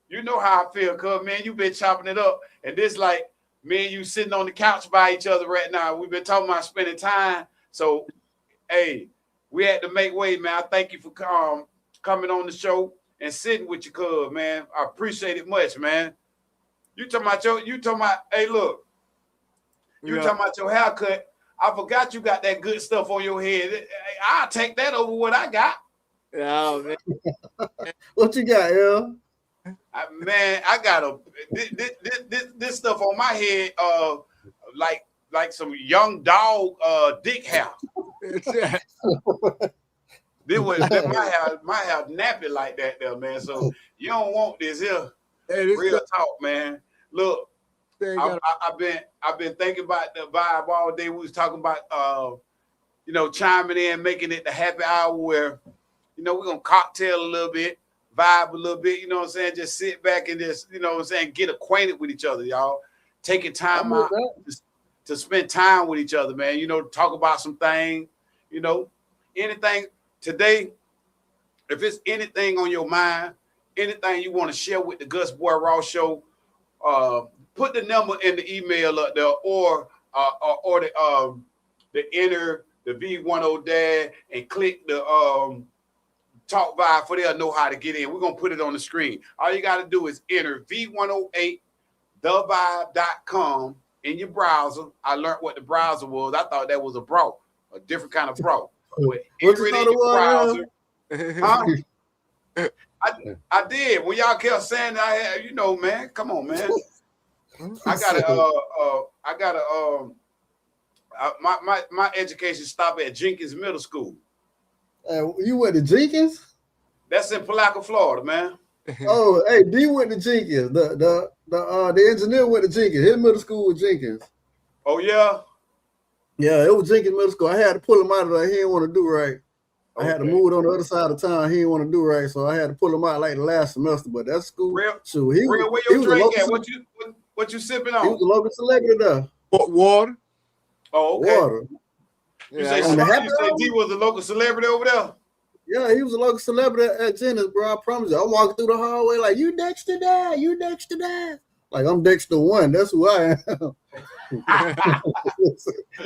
You know how I feel, cuz man, you been chopping it up. And this like me and you sitting on the couch by each other right now. We've been talking about spending time. So hey, we had to make way, man. I thank you for coming on the show and sitting with your cuz, man. I appreciate it much, man. You talking about, hey, look, you talking about your haircut. I forgot you got that good stuff on your head. I'll take that over what I got. Oh man. What you got, L? Man, I got this stuff on my head, like some young dog dick hair. This was my hair nappy like that there, man. So you don't want this here. Hey, Real talk, man. Look, I've been thinking about the vibe all day. We was talking about chiming in, making it the happy hour where, we're gonna cocktail a little bit, vibe a little bit, you know what I'm saying? Just sit back and just, you know what I'm saying, get acquainted with each other, y'all. Taking time out to spend time with each other, man. Talk about some things, anything today. If it's anything on your mind, anything you want to share with the Gus Boy Raw Show, put the number in the email up there, or the enter the V10 dad and click the talk vibe for they'll know how to get in. We're gonna put it on the screen. All you got to do is enter V108thevibe.com in your browser. I learned what the browser was. I thought that was a different kind of bro. But enter it in your browser. Huh? I did. When y'all kept saying that, I had, man, come on, man. My education stopped at Jenkins Middle School. You went to Jenkins? That's in Palaca, Florida, man. Oh, hey, D went to Jenkins. The engineer went to Jenkins. His middle school was Jenkins. Oh yeah? Yeah, it was Jenkins Middle School. I had to pull him out of there. He didn't want to do right. I had to move it on the other side of town. He didn't want to do right, so I had to pull him out like the last semester. But that's school. Where your drink at? What you sipping on? He was a local celebrity there. Water. Oh, okay. Water. You say D was a local celebrity over there? Yeah, he was a local celebrity at Jenkins, bro. I promise you. I'm walking through the hallway like, you Dexter Dad, you Dexter Dad. Like, I'm Dexter 1. That's who I am.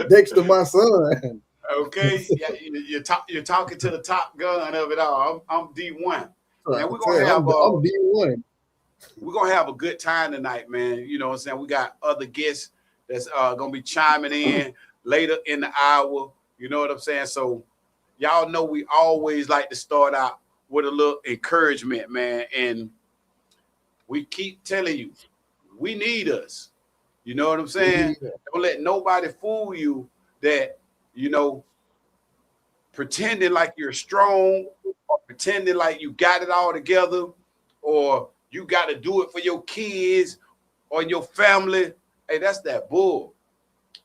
Dexter, my son. Okay, yeah, you're talking to the top gun of it all. I'm D1, and we're gonna have I'm D1. We're gonna have a good time tonight, man. You know what I'm saying? We got other guests that's gonna be chiming in later in the hour. You know what I'm saying? So y'all know we always like to start out with a little encouragement, man. And we keep telling you, we need us. You know what I'm saying? Don't let nobody fool you that, pretending like you're strong or pretending like you got it all together or you got to do it for your kids or your family. Hey, that's that bull.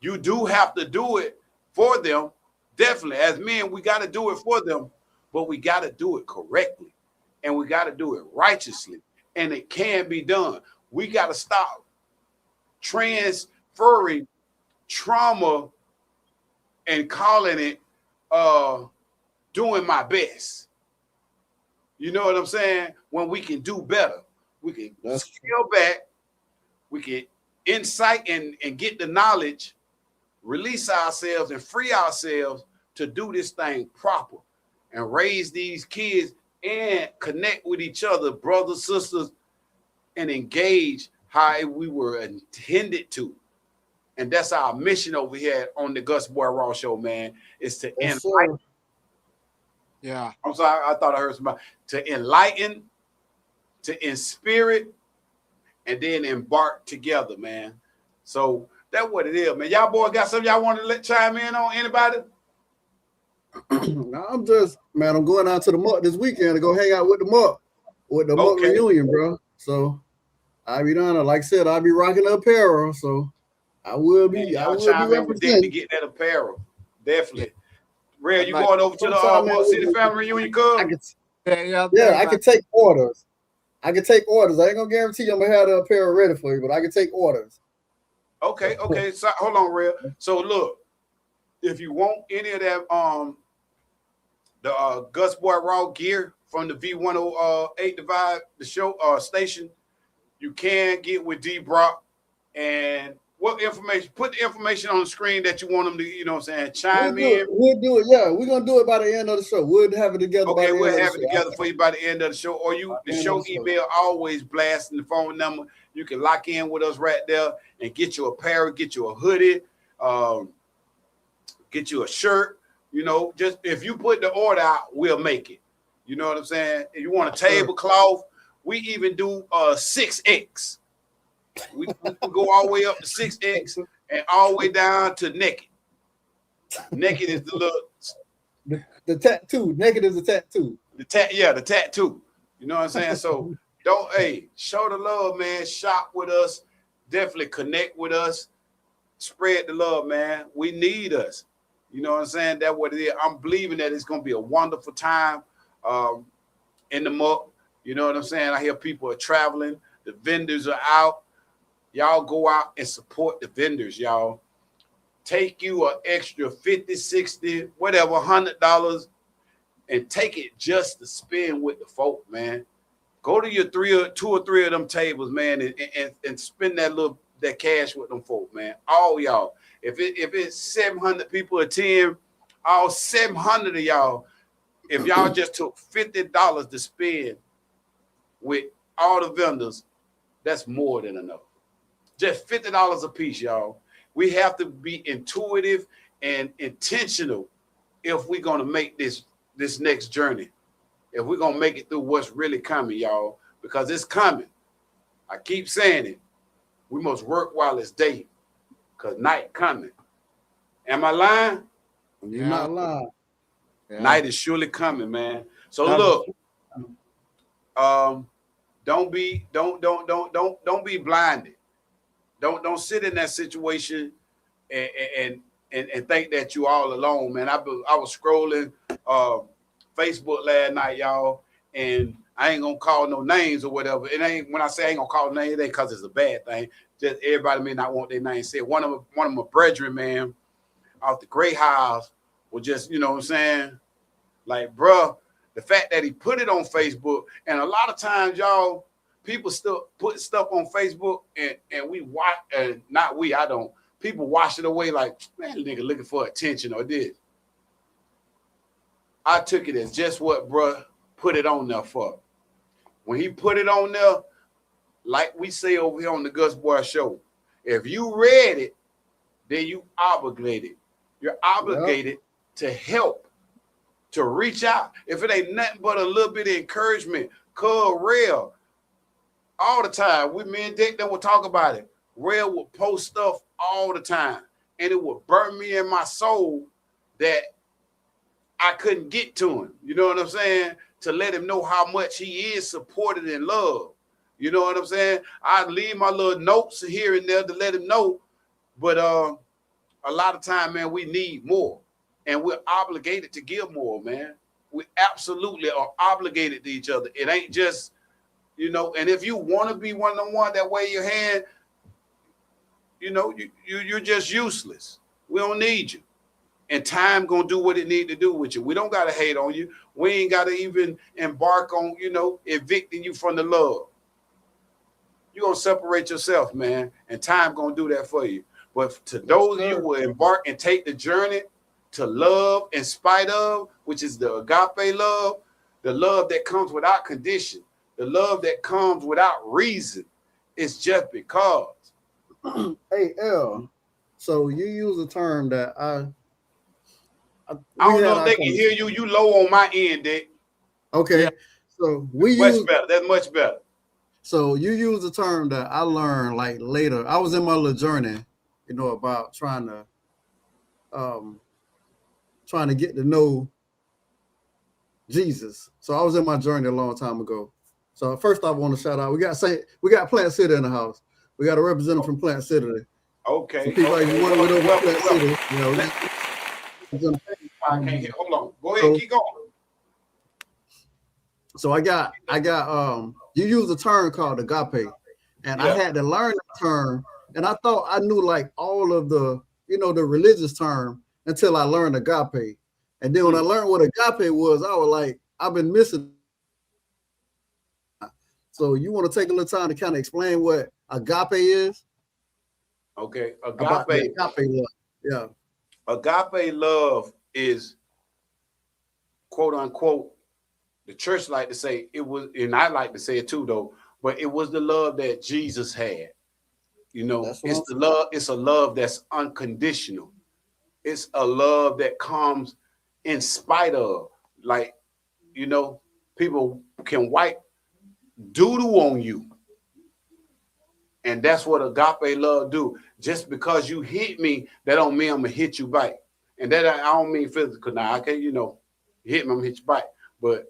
You do have to do it for them. Definitely. As men, we got to do it for them, but we got to do it correctly and we got to do it righteously. And it can be done. We got to stop transferring trauma and calling it doing my best. You know what I'm saying? When we can do better, we can scale back, we can insight and get the knowledge, release ourselves and free ourselves to do this thing proper and raise these kids and connect with each other, brothers, sisters, and engage how we were intended to. And that's our mission over here on the Gus Boy Raw Show, man, is to enlighten. Yeah. I'm sorry, I thought I heard somebody. To enlighten, to inspirit, and then embark together, man. So that's what it is, man. Y'all boys got something y'all want to chime in on? Anybody? No, I'm going out to the Muck this weekend to go hang out with the Muck, Muck reunion, bro. So I'll be down there. Like I said, I'll be rocking the apparel. So I will be. I will chime be in with them to get that apparel. Definitely. Red, you going over to the Muck City family reunion, cuz? I can take orders. I ain't gonna guarantee I'm gonna have the apparel ready for you, but I can take orders. Okay. So hold on, Red. So look, if you want any of that, the Gus Boy Raw gear from the V108 the Vibe, the show station, You can get with D Brock. And what information? Put the information on the screen that you want them to, you know what I'm saying, chime in. We'll do it. Yeah, we're gonna do it by the end of the show. We'll have it together. Okay, by the we'll end have of it the together for you by the end of the show. Or the show email always blasting the phone number. You can lock in with us right there and get you a apparel, get you a hoodie, get you a shirt. You know, just if you put the order out, we'll make it. You know what I'm saying? If you want a tablecloth, we even do 6X. We go all the way up to 6X and all the way down to naked. Naked is the look. The tattoo. Naked is the tattoo. The tattoo. You know what I'm saying? So show the love, man. Shop with us. Definitely connect with us. Spread the love, man. We need us. You know what I'm saying? That's what it is. I'm believing that it's gonna be a wonderful time in the muck. You know what I'm saying? I hear people are traveling. The vendors are out. Y'all go out and support the vendors, y'all. Take you an extra 50, 60, whatever, $100 and take it just to spend with the folk, man. Go to your 2 or 3 of them tables, man, and spend that cash with them folk, man. All y'all. If it's 700 people attend, all 700 of y'all, if y'all just took $50 to spend with all the vendors, that's more than enough. Just $50 a piece, y'all. We have to be intuitive and intentional if we're going to make this next journey. If we're going to make it through what's really coming, y'all, because it's coming. I keep saying it. We must work while it's day, because night coming. Am I lying? You're not lying. Yeah. Night is surely coming, man. So look, don't be blinded. Don't sit in that situation and think that you all alone, man. I was scrolling Facebook last night, y'all, and I ain't gonna call no names or whatever. It ain't, when I say I ain't gonna call names, it ain't because it's a bad thing. Just everybody may not want their name said. One of my brethren, man, out the Great House was just, you know what I'm saying? Like, bruh, the fact that he put it on Facebook, and a lot of times, y'all, people still put stuff on Facebook and we watch, and not we, I don't. People wash it away like, man, nigga looking for attention or this. I took it as just what bruh put it on there for. When he put it on there, like we say over here on the Gus Boy Show, if you read it, then you obligated. You're obligated to help, to reach out. If it ain't nothing but a little bit of encouragement, real. All the time. Me and Dick then will talk about it. Rail would post stuff all the time. And it would burn me in my soul that I couldn't get to him. You know what I'm saying? To let him know how much he is supported and loved. You know what I'm saying? I'd leave my little notes here and there to let him know. But a lot of time, man, we need more. And we're obligated to give more, man. We absolutely are obligated to each other. It ain't just, you know, and if you want to be one of the ones that wave your hand, you know, you're just useless. We don't need you. And time gonna do what it need to do with you. We don't gotta hate on you. We ain't gotta even embark on, you know, evicting you from the love. You're gonna separate yourself, man, and time gonna do that for you. But to those of you who will embark and take the journey to love in spite of, which is the agape love, the love that comes without condition, the love that comes without reason, it's just because. Hey, L, so you use a term that I don't know if they can hear you. You low on my end, Dick. Okay. Yeah. So we much better. That's much better. So you use a term that I learned like later. I was in my little journey, you know, about trying to get to know Jesus. So I was in my journey a long time ago. So first I want to shout out. We got Plant City in the house. We got a representative from Plant City. Okay. So people like you want to know Plant City, you know. I can't hear. Hold on. Go ahead. Keep going. So I got you use a term called agape, and I had to learn the term, and I thought I knew like all of the, you know, the religious term until I learned agape. And then when I learned what agape was, I was like, I've been missing. So you want to take a little time to kind of explain what agape is? Okay, About the agape love. Yeah. Agape love is, quote unquote, the church like to say it was, and I like to say it too though, but it was the love that Jesus had. You know, it's the love, it's a love that's unconditional. It's a love that comes in spite of, like, you know, people can wipe doo-doo on you. And that's what agape love do. Just because you hit me, that don't mean I'm gonna hit you back. And that I don't mean physical. Now I can, you know, hit me, I'm gonna hit you back. But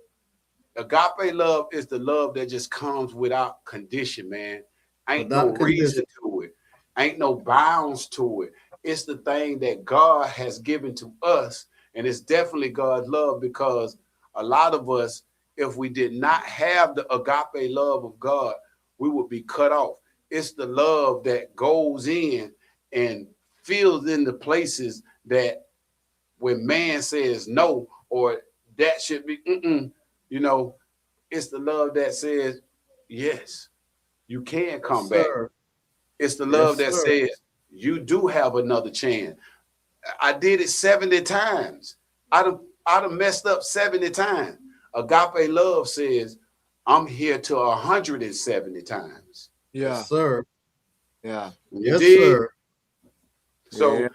agape love is the love that just comes without condition, man. Ain't no reason to it. Ain't no bounds to it. It's the thing that God has given to us. And it's definitely God's love, because a lot of us, if we did not have the agape love of God, we would be cut off. It's the love that goes in and fills in the places that when man says no, or that should be, you know, it's the love that says, yes, you can come back. It's the love that says you do have another chance. I did it 70 times. I'd have messed up 70 times. Agape love says, I'm here to 170 times. Yeah. Yes, sir. Yeah. Yes, sir. So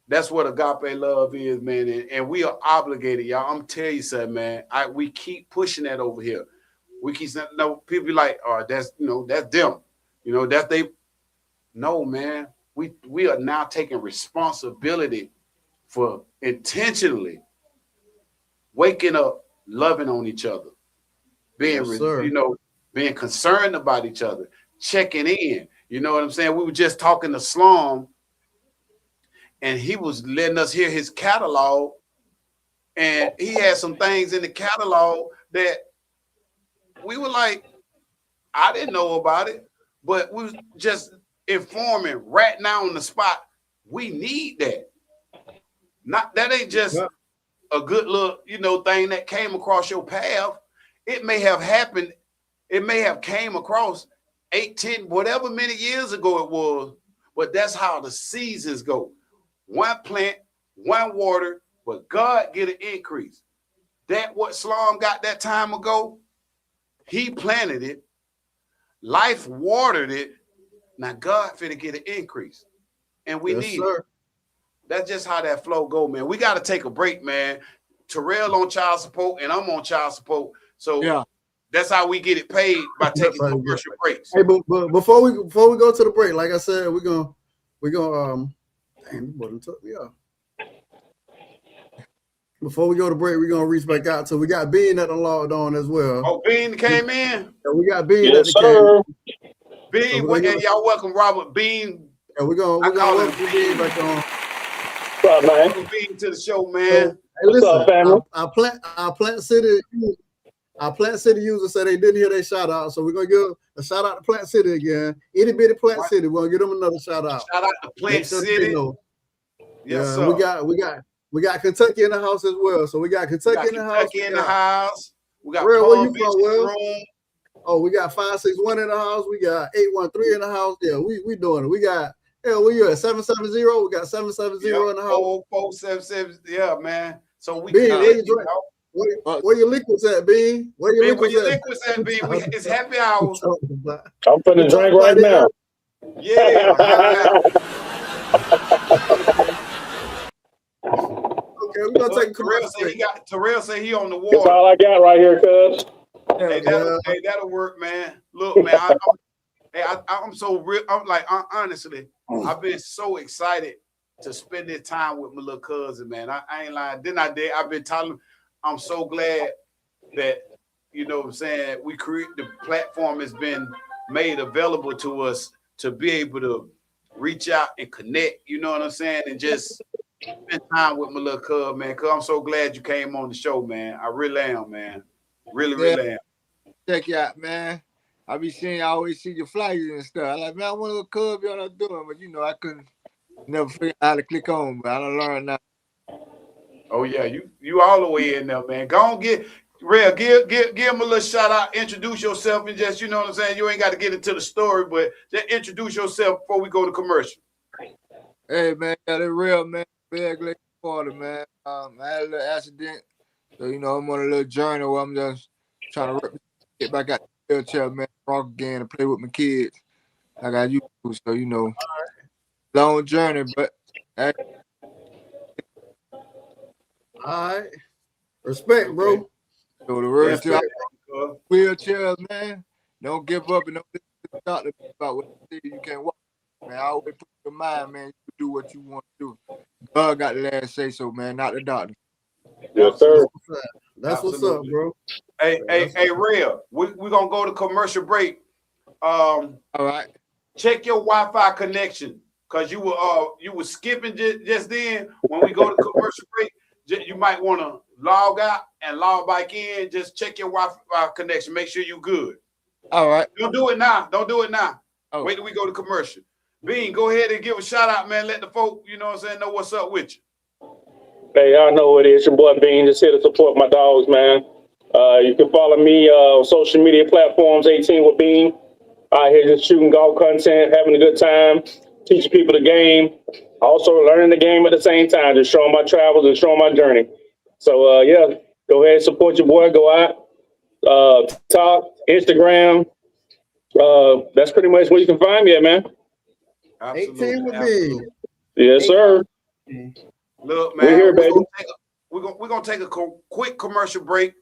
that's what agape love is, man. And we are obligated, y'all. I'm telling you something, man. We keep pushing that over here. We keep saying, no, people be like, oh, that's, you know, that's them. You know, that's they. No, man. We are now taking responsibility for intentionally waking up, loving on each other, being, you know, being concerned about each other, checking in. You know what I'm saying? We were just talking to Slum, and he was letting us hear his catalog, and he had some things in the catalog that we were like, I didn't know about it, but we was just informing right now on the spot. We need that. Not that ain't just a good little, you know, thing that came across your path. It may have happened. It may have came across 8, 10, whatever many years ago it was. But that's how the seasons go. One plant, one water, but God get an increase. That what Slum got that time ago, he planted it. Life watered it. Now God finna get an increase. And we need it. That's just how that flow go, man. We got to take a break, man. Terrell on child support, and I'm on child support. So that's how we get it paid, by taking commercial breaks. Hey, but before we go to the break, like I said, we're gonna before we go to break, we're gonna reach back out. So we got Bean that logged on as well. Oh, Bean came in. Yeah, we got Bean yes, sir. Bean, so y'all welcome Robert Bean. Yeah, we're gonna welcome Bean back on. What's up, man? Welcome Bean to the show, man. So, hey, listen, what's up, family? Our Plant City user said they didn't hear their shout out, so we're gonna give a shout out to Plant City again. Itty bitty Plant City, we're gonna give them another shout out. Shout out to Plant City. Yes, sir. We got Kentucky in the house as well. So we got Kentucky in the house. We got Will, where you from, Will? Room. Oh, we got 561 in the house. We got 813 in the house. Yeah, we doing it. We got where you at? 770. We got 770 in the house. 477. Yeah, man. So we Bean, where your liquids at, Bean? Where your liquids at, Bean? It's happy hour. I'm putting a drink right now. Yeah. Okay, we're gonna take Terrell say he on the water. That's all I got right here, cuz. Hey, that'll work, man. Look, man, I'm so real. I'm like, honestly, I've been so excited to spend this time with my little cousin, man. I ain't lying. I've been telling. I'm so glad that, you know what I'm saying, the platform has been made available to us to be able to reach out and connect, you know what I'm saying, and just spend time with my little cuz, man, because I'm so glad you came on the show, man. I really am, man. Really am. Check you out, man. I be seeing, I always see your flyers and stuff. I'm like, man, I want to cuz be on there doing, but you know, I couldn't never figure out how to click on, but I done learned now. Oh yeah, you all the way in there, man. Go on, Real, give him a little shout out. Introduce yourself and just, you know what I'm saying. You ain't got to get into the story, but just introduce yourself before we go to commercial. Hey man, got it real, man. Big Lake Florida, man. I had a little accident, so you know I'm on a little journey where I'm just trying to get back out the wheelchair, man. Rock again and play with my kids. Like I used to, so you know, long journey, but hey. All right. Respect, bro. So the word Yeah, to wheelchairs, man. Don't give up and don't listen to the doctor about what they say you can't walk. Man, I always put your mind, man. You do what you want to do. God got the last say so, man, not the doctor. Yes, sir. That's what's up, bro. Hey, Real, we're gonna go to commercial break. All right. Check your Wi-Fi connection, because you were skipping just then. When we go to commercial break, you might want to log out and log back in. Just check your Wi-Fi connection. Make sure you're good. All right. Don't do it now. Oh. Wait till we go to commercial. Bean, go ahead and give a shout out, man. Let the folk, you know what I'm saying, know what's up with you. Hey, y'all know what it is. Your boy Bean, just here to support my dogs, man. You can follow me on social media platforms, 18 with Bean. Out here just shooting golf content, having a good time, teaching people the game, also learning the game at the same time, just showing my travels and showing my journey. So, yeah, go ahead and support your boy. Go out, TikTok, Instagram. That's pretty much where you can find me at, man. 18 with me. Yes, sir. Look, man, We're here, baby. We're gonna take a quick commercial break,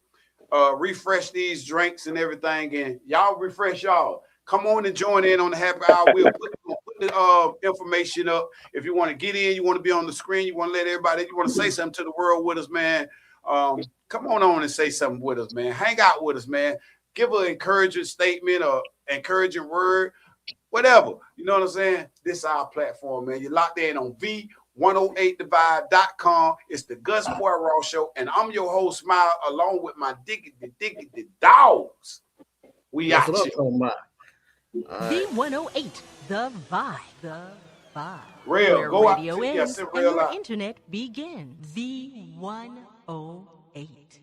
refresh these drinks and everything, and y'all refresh y'all. Come on and join in on the happy hour. We'll put the information up. If you want to get in, you want to be on the screen, you want to let everybody, you want to say something to the world with us, man. Come on and say something with us, man. Hang out with us, man. Give an encouraging statement or encouraging word, whatever. You know what I'm saying? This is our platform, man. You're locked in on V108thevibe.com. It's the Gus Poirot Show, and I'm your host, Smile, along with my diggity dogs. We That's out what I'm here. talking about. V108, the vibe. The vibe. Real, Where go out. radio Yeah, ends send and real your out. internet begins. V108.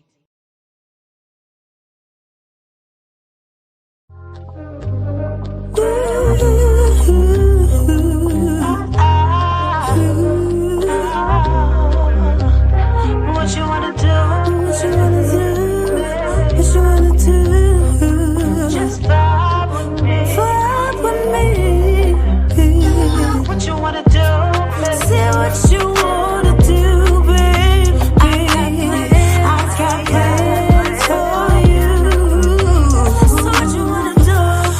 What you wanna do? What you wanna do? What you wanna do? Just vibe with me. Vibe with me. What you wanna do? Say what you wanna do, baby. I got plans for you. So what you wanna do?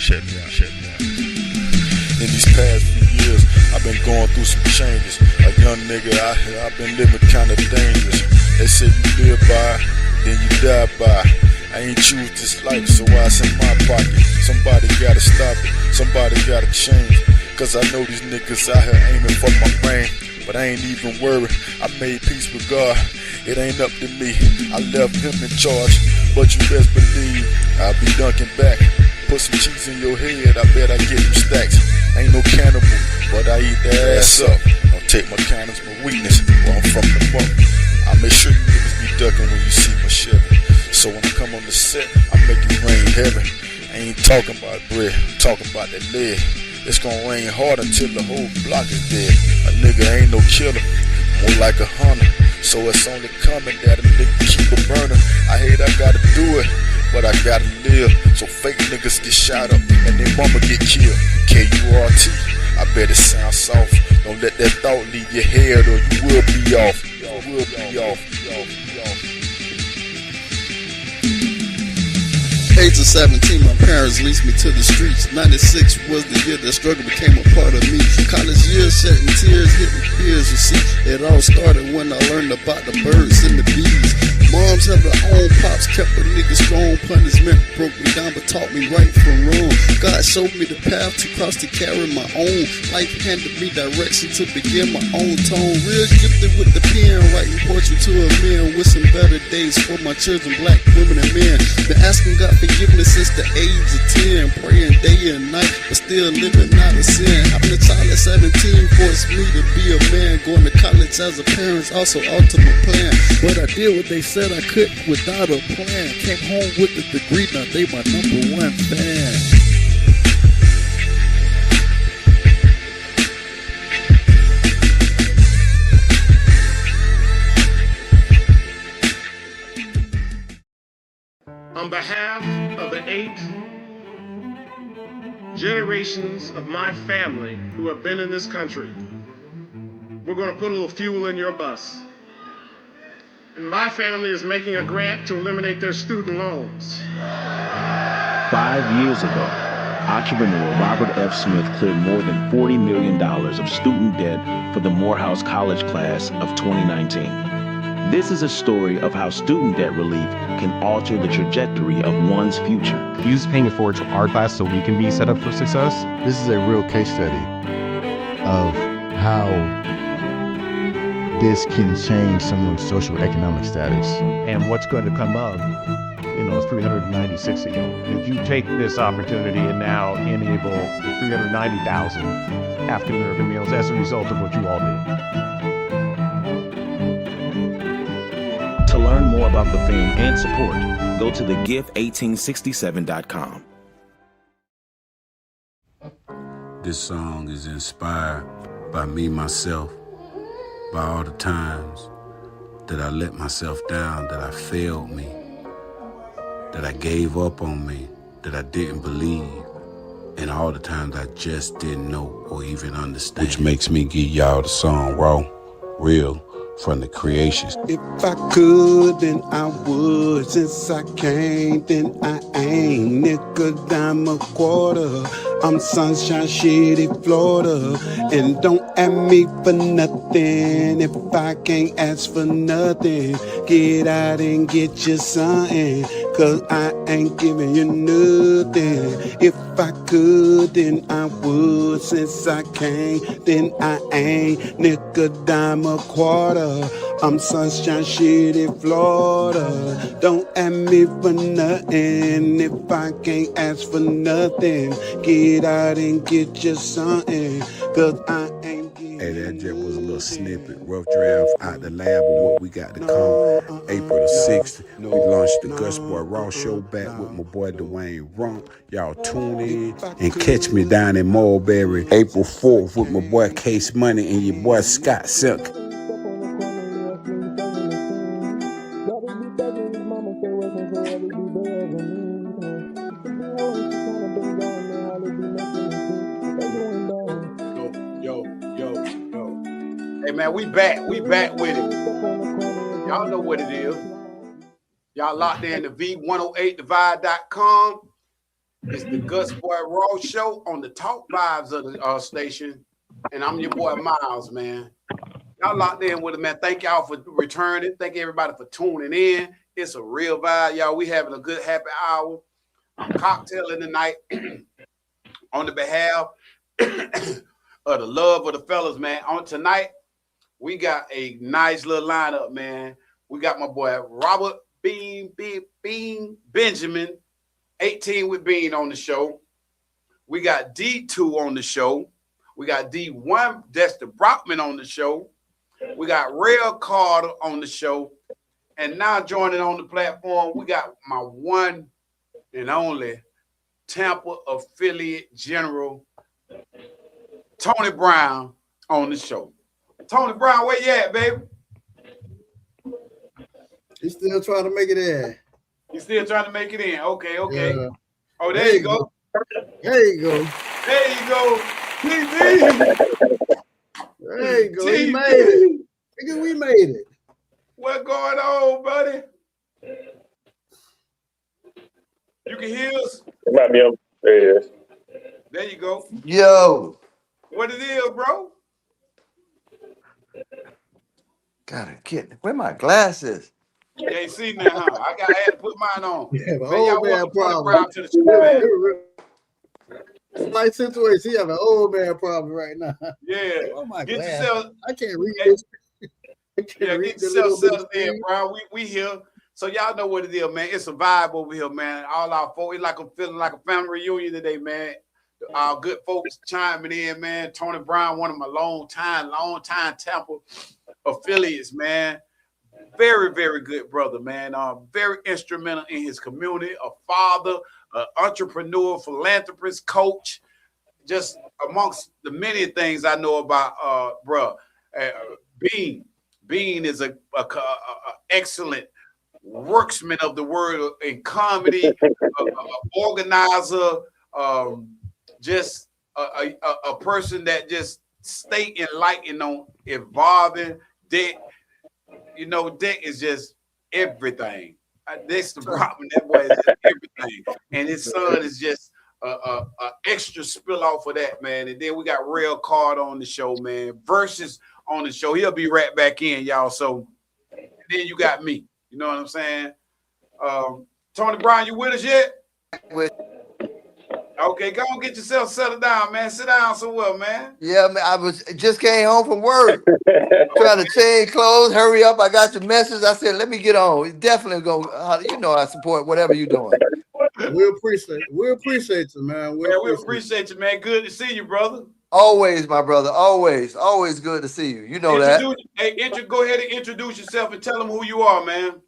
Check me out. In these past few years, I've been going through some changes. A young nigga out here, I've been living kind of dangerous. They say you live by, then you die by. I ain't choose this life, so why it's in my pocket? Somebody gotta stop it, somebody gotta change. Cause I know these niggas out here aiming for my brain. But I ain't even worried, I made peace with God. It ain't up to me, I left him in charge. But you best believe, I'll be dunking back. Put some cheese in your head, I bet I get them stacks. Ain't no cannibal, but I eat their ass up. Don't take my kindness, my weakness, where I'm from the bump. I make sure you niggas be ducking when you see my Chevy. So when I come on the set, I make it rain heavy. I ain't talking about bread, I'm talking about that lead. It's gonna rain hard until the whole block is dead. A nigga ain't no killer, more like a hunter. So it's only coming that a nigga keep a burner. I hate I gotta do it, but I gotta live. So fake niggas get shot up and their mama get killed. KURT, I bet it sounds soft. Don't let that thought leave your head or you will be off. You will be off. Age of 17, my parents leased me to the streets. 96 was the year that struggle became a part of me. College years, shedding tears, hitting fears. You see, it all started when I learned about the birds and the bees. Moms have their own pops, kept a nigga strong. Punishment broke me down, but taught me right from wrong. God showed me the path to cross to carry my own. Life handed me direction to begin my own tone. Real gifted with the pen, writing portrait to a man with some better days for my children, black women and men. Been asking God forgiveness since the age of 10, praying day and night, but still living out of sin. Having a child at 17 forced me to be a man. Going to college as a parent's also ultimate plan. But I did what they said I could without a plan. Came home with a degree, now they my #1 fan. On behalf of the 8 generations of my family who have been in this country, we're going to put a little fuel in your bus. And my family is making a grant to eliminate their student loans. 5 years ago, entrepreneur Robert F. Smith cleared more than $40 million of student debt for the Morehouse College class of 2019. This is a story of how student debt relief can alter the trajectory of one's future. Use paying it forward to our class so we can be set up for success. This is a real case study of how this can change someone's social economic status. And what's going to come up, is 396 of you. If you take this opportunity and now enable 390,000 African American males as a result of what you all did. To learn more about the film and support, go to thegift1867.com. This song is inspired by me, myself, by all the times that I let myself down, that I failed me, that I gave up on me, that I didn't believe, and all the times I just didn't know or even understand. Which makes me give y'all the song raw, real, from the creations. If I could, then I would. Since I can't, then I ain't. Nickel, dime, a quarter. I'm Sunshine City, Florida. And don't ask me for nothing if I can't ask for nothing. Get out and get you something, cause I ain't giving you nothing. If I could, then I would. Since I can't, then I ain't. Nickel, dime, a quarter. I'm Sunshine City, Florida. Don't ask me for nothing if I can't ask for nothing. Get out and get you something, cause I ain't giving. Hey, that just was a little snippet, rough draft out the lab of what we got to come. April the 6th, we launched the Gus Boy Raw Show back with my boy Dwayne Rump. Y'all tune in and catch me down in Mulberry April 4th with my boy Case Money and your boy Scott Silk. Hey man, we back with it. Y'all know what it is. Y'all locked in to V108divide.com. It's the Guts Boy Raw Show on the Talk Vibes of the station. And I'm your boy Miles, man. Y'all locked in with it, man. Thank y'all for returning. Thank everybody for tuning in. It's a real vibe, y'all. We having a good happy hour. I'm cocktailing tonight on the behalf of the love of the fellas, man. On tonight, we got a nice little lineup, man. We got my boy Robert Bean Benjamin, 18 with Bean on the show. We got D2 on the show. We got D1, Dexter Brockman on the show. We got Rail Carter on the show. And now joining on the platform, we got my one and only Tampa affiliate general, Tony Brown, on the show. Tony Brown, where you at, baby? He's still trying to make it in. He's still trying to make it in. Okay. Yeah. Oh, there you go. There you go. There you go. TV. There you go. We made it. Nigga, we made it. What going on, buddy? You can hear us? It might be up. There it is. There you go. Yo. What it is, bro? Gotta get where my glasses. You ain't seen that, huh? I had to put mine on. Yeah, Man, y'all man, problem. To the show, man. Like situation, you have an old man problem right now. Yeah. Oh my Get God. yourself. I can't read this. Yeah, get yourself settled in, bro. We here. So y'all know what it is, man. It's a vibe over here, man. All our folks, I'm feeling like a family reunion today, man. Our good folks chiming in, man. Tony Brown, one of my long time Tampa affiliates, man. Very, very good brother, man. Very instrumental in his community, a father, an entrepreneur, philanthropist, coach, just amongst the many things I know about, bro. Bean is a excellent worksman of the word in comedy, organizer, just a person that just stay enlightened on evolving. Dick, you know, Dick is just everything. That's the problem. That boy is just everything, and his son is just a extra spill off of that, man. And then we got Rail Card on the show, man. Versus on the show, he'll be right back in, y'all. So then you got me. You know what I'm saying? Tony Brown, you with us yet? Okay, go on, get yourself settled down, man. Sit down somewhere, man. Yeah, man, I just came home from work, trying to change clothes. Hurry up! I got your message. I said, let me get on. Definitely go. You know, I support whatever you're doing. We appreciate you, man. We appreciate you, man. Good to see you, brother. Always, my brother. Always good to see you. You know that. Go ahead and introduce yourself and tell them who you are, man.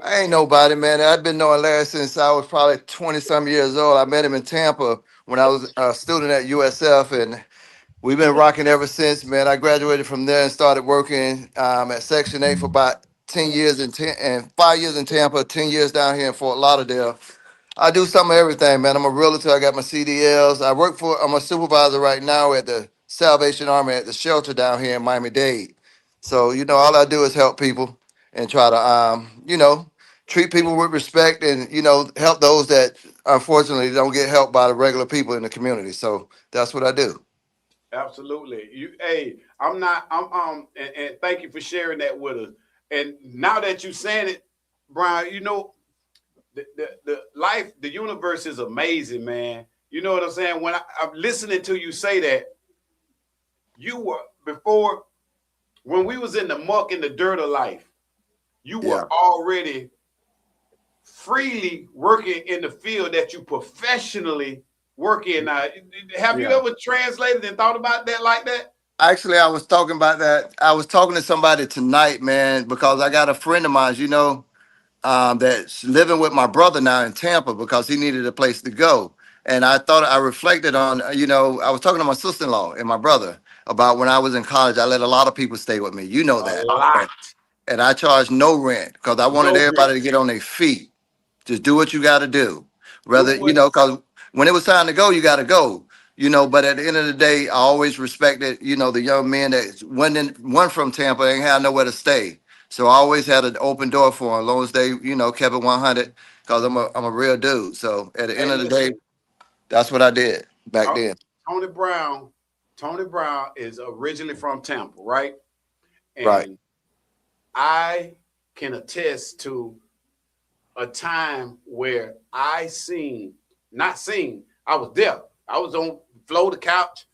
I ain't nobody, man. I've been knowing Larry since I was probably 20-some years old. I met him in Tampa when I was a student at USF, and we've been rocking ever since, man. I graduated from there and started working at Section 8 for about 10 years and 5 years in Tampa, 10 years down here in Fort Lauderdale. I do some of everything, man. I'm a realtor. I got my CDLs. I'm a supervisor right now at the Salvation Army at the shelter down here in Miami-Dade. So, you know, all I do is help people and try to, you know, treat people with respect and, you know, help those that unfortunately don't get helped by the regular people in the community. So that's what I do. Absolutely. And thank you for sharing that with us. And now that you're saying it, Brian, you know, the life, the universe is amazing, man. You know what I'm saying? When I'm listening to you say that, you were before, when we was in the muck and the dirt of life, you were already freely working in the field that you professionally work in. Now, have you ever translated and thought about that like that? Actually, I was talking about that. I was talking to somebody tonight, man, because I got a friend of mine, you know, that's living with my brother now in Tampa because he needed a place to go. And I reflected on, you know, I was talking to my sister-in-law and my brother about when I was in college. I let a lot of people stay with me. You know that. A lot. And I charged no rent because I wanted everybody to get on their feet. Just do what you got to do. Rather, you know, because when it was time to go, you got to go. You know, but at the end of the day, I always respected, you know, the young men that went from Tampa and had nowhere to stay. So I always had an open door for them, as long as they, you know, kept it 100, because I'm a real dude. So at the end of the day, That's what I did back then. Tony Brown is originally from Tampa, right? And Right. I can attest to a time where I was there. I was on the floor of the couch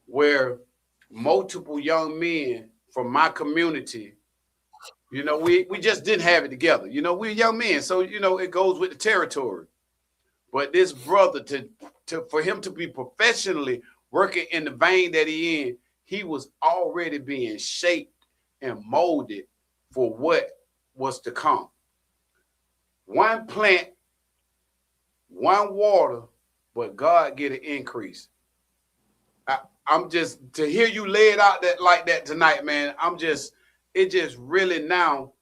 where multiple young men from my community, you know, we just didn't have it together. You know, we're young men, so you know it goes with the territory. But this brother, for him to be professionally working in the vein that he in, he was already being shaped and molded for what was to come. One plant, one water, but God get an increase. I'm just, to hear you lay it out that like that tonight, man, it just really now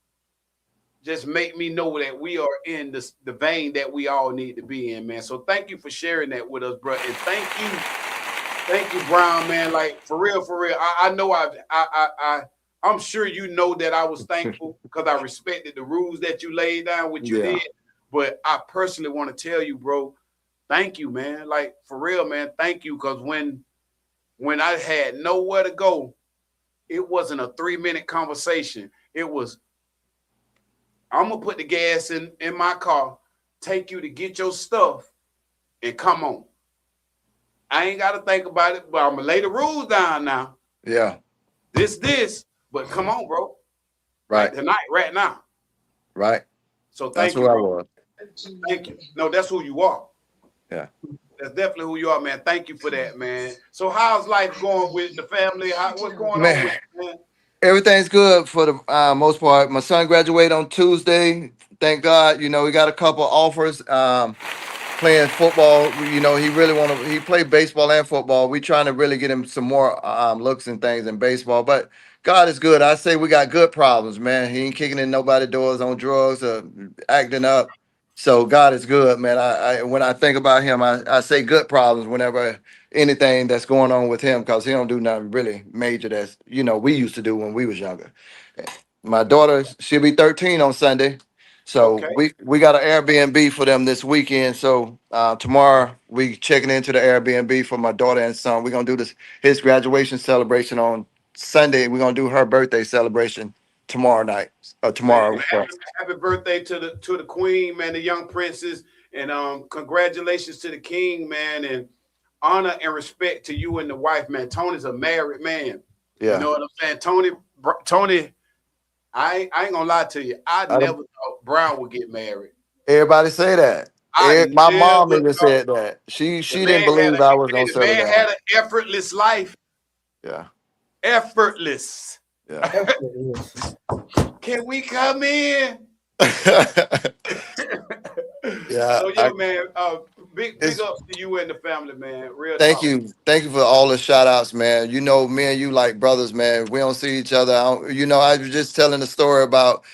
just make me know that we are in the vein that we all need to be in, man. So thank you for sharing that with us, bro. And thank you, Brown, man. Like for real. I know I'm sure you know that I was thankful because I respected the rules that you laid down, what you did. But I personally want to tell you, bro, thank you, man. Like for real, man. Thank you. Because when I had nowhere to go, it wasn't a 3-minute conversation. It was, I'm gonna put the gas in my car, take you to get your stuff, and come on. I ain't gotta think about it, but I'm gonna lay the rules down now. Yeah. This, but come on, bro. Right. Like tonight, right now. Right. So That's thank you, who I bro. was. Thank you. No, that's who you are. Yeah. That's definitely who you are, man. Thank you for that, man. So how's life going with the family? What's going on with you, man? Everything's good for the most part. My son graduated on Tuesday. Thank God. You know, we got a couple offers. Playing football, you know, he played baseball and football. We trying to really get him some more looks and things in baseball. But God is good. I say we got good problems, man. He ain't kicking in nobody's doors on drugs or acting up. So God is good, man. I when I think about him, I say good problems whenever anything that's going on with him, because he don't do nothing really major that's, you know, we used to do when we was younger. My daughter, she'll be 13 on Sunday. So we got an Airbnb for them this weekend. So tomorrow we checking into the Airbnb for my daughter and son. We're gonna do his graduation celebration on Sunday. We're gonna do her birthday celebration tomorrow night or tomorrow. Man, happy birthday to the queen, man, the young princess, and congratulations to the king, man, and honor and respect to you and the wife, man. Tony's a married man. Yeah. You know what I'm saying? Tony, I ain't gonna lie to you. I never thought Brown would get married. Everybody say that. My mom even said that. She didn't believe I was gonna settle down. The man had an effortless life. Yeah. Effortless. Yeah. Can we come in? Yeah. So man, big ups to you and the family, man. Real Thank talk. you. Thank you for all the shout outs, man. You know, me and you like brothers, man. We don't see each other. You know, I was just telling the story about